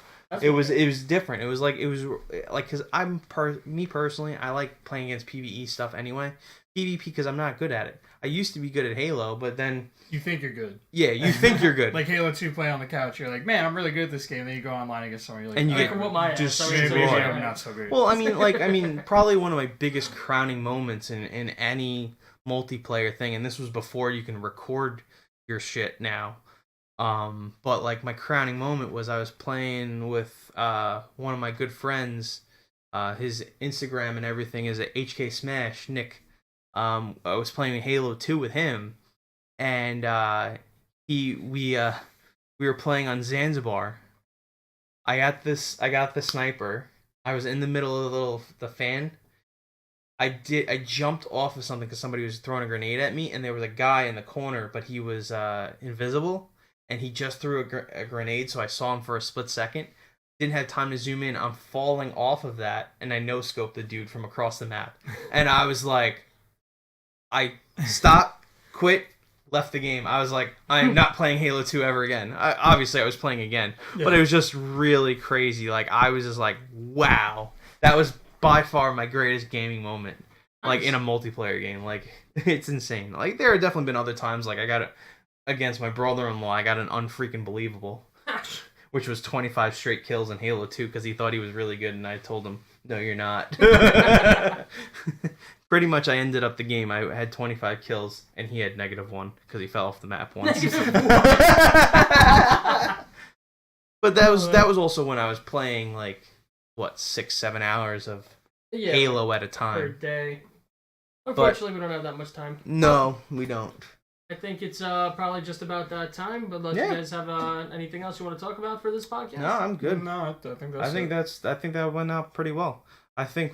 It was different. It was because me personally, I like playing against PvE stuff anyway. PvP because I'm not good at it. I used to be good at Halo, but then you think you're good. Yeah, you think you're good. Like Halo 2, play on the couch. You're like, man, I'm really good at this game. Then you go online against someone. You're like, and you get I'm not so great. Well, I mean, probably one of my biggest crowning moments in any multiplayer thing, and this was before you can record your shit now. But my crowning moment was I was playing with one of my good friends. His Instagram and everything is at HK Smash Nick. I was playing Halo 2 with him, and we were playing on Zanzibar. I got the sniper. I was in the middle of the fan. I jumped off of something because somebody was throwing a grenade at me, and there was a guy in the corner, but he was invisible, and he just threw a grenade, so I saw him for a split second. Didn't have time to zoom in. I'm falling off of that, and I no-scoped the dude from across the map. And I was like, I stopped, quit, left the game. I was like, I am not playing Halo 2 ever again. Obviously, I was playing again, but it was just really crazy. I was just like, wow. That was by far my greatest gaming moment, in a multiplayer game. It's insane. There have definitely been other times, I got it against my brother-in-law. I got an unfreaking believable, which was 25 straight kills in Halo 2 because he thought he was really good, and I told him, no, you're not. Pretty much I ended up the game. I had 25 kills, and he had -1 because he fell off the map once. But that was also when I was playing 6-7 hours of Halo at a time per day. Unfortunately, we don't have that much time. No, we don't. I think it's probably just about that time. But unless you guys have anything else you want to talk about for this podcast? No, I'm good. No, I think that went out pretty well. I think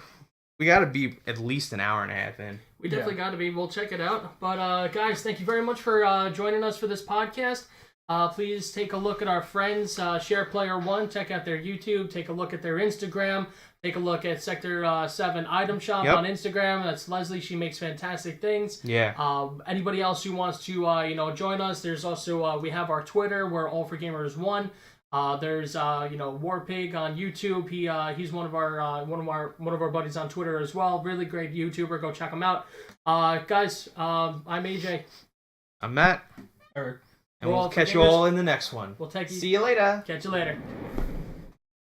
we got to be at least an hour and a half in. We definitely got to be. We'll check it out. But guys, thank you very much for joining us for this podcast. Please take a look at our friends, Share Player One. Check out their YouTube. Take a look at their Instagram. Take a look at Sector 7 Item Shop on Instagram. That's Leslie. She makes fantastic things. Yeah. Anybody else who wants to join us? There's also we have our Twitter. We're All for Gamers 1. There's Warpig on YouTube. He's one of our buddies on Twitter as well. Really great YouTuber. Go check him out. Guys, I'm AJ. I'm Matt. Eric. And we'll catch you all in the next one. We'll take you. See you later. Catch you later.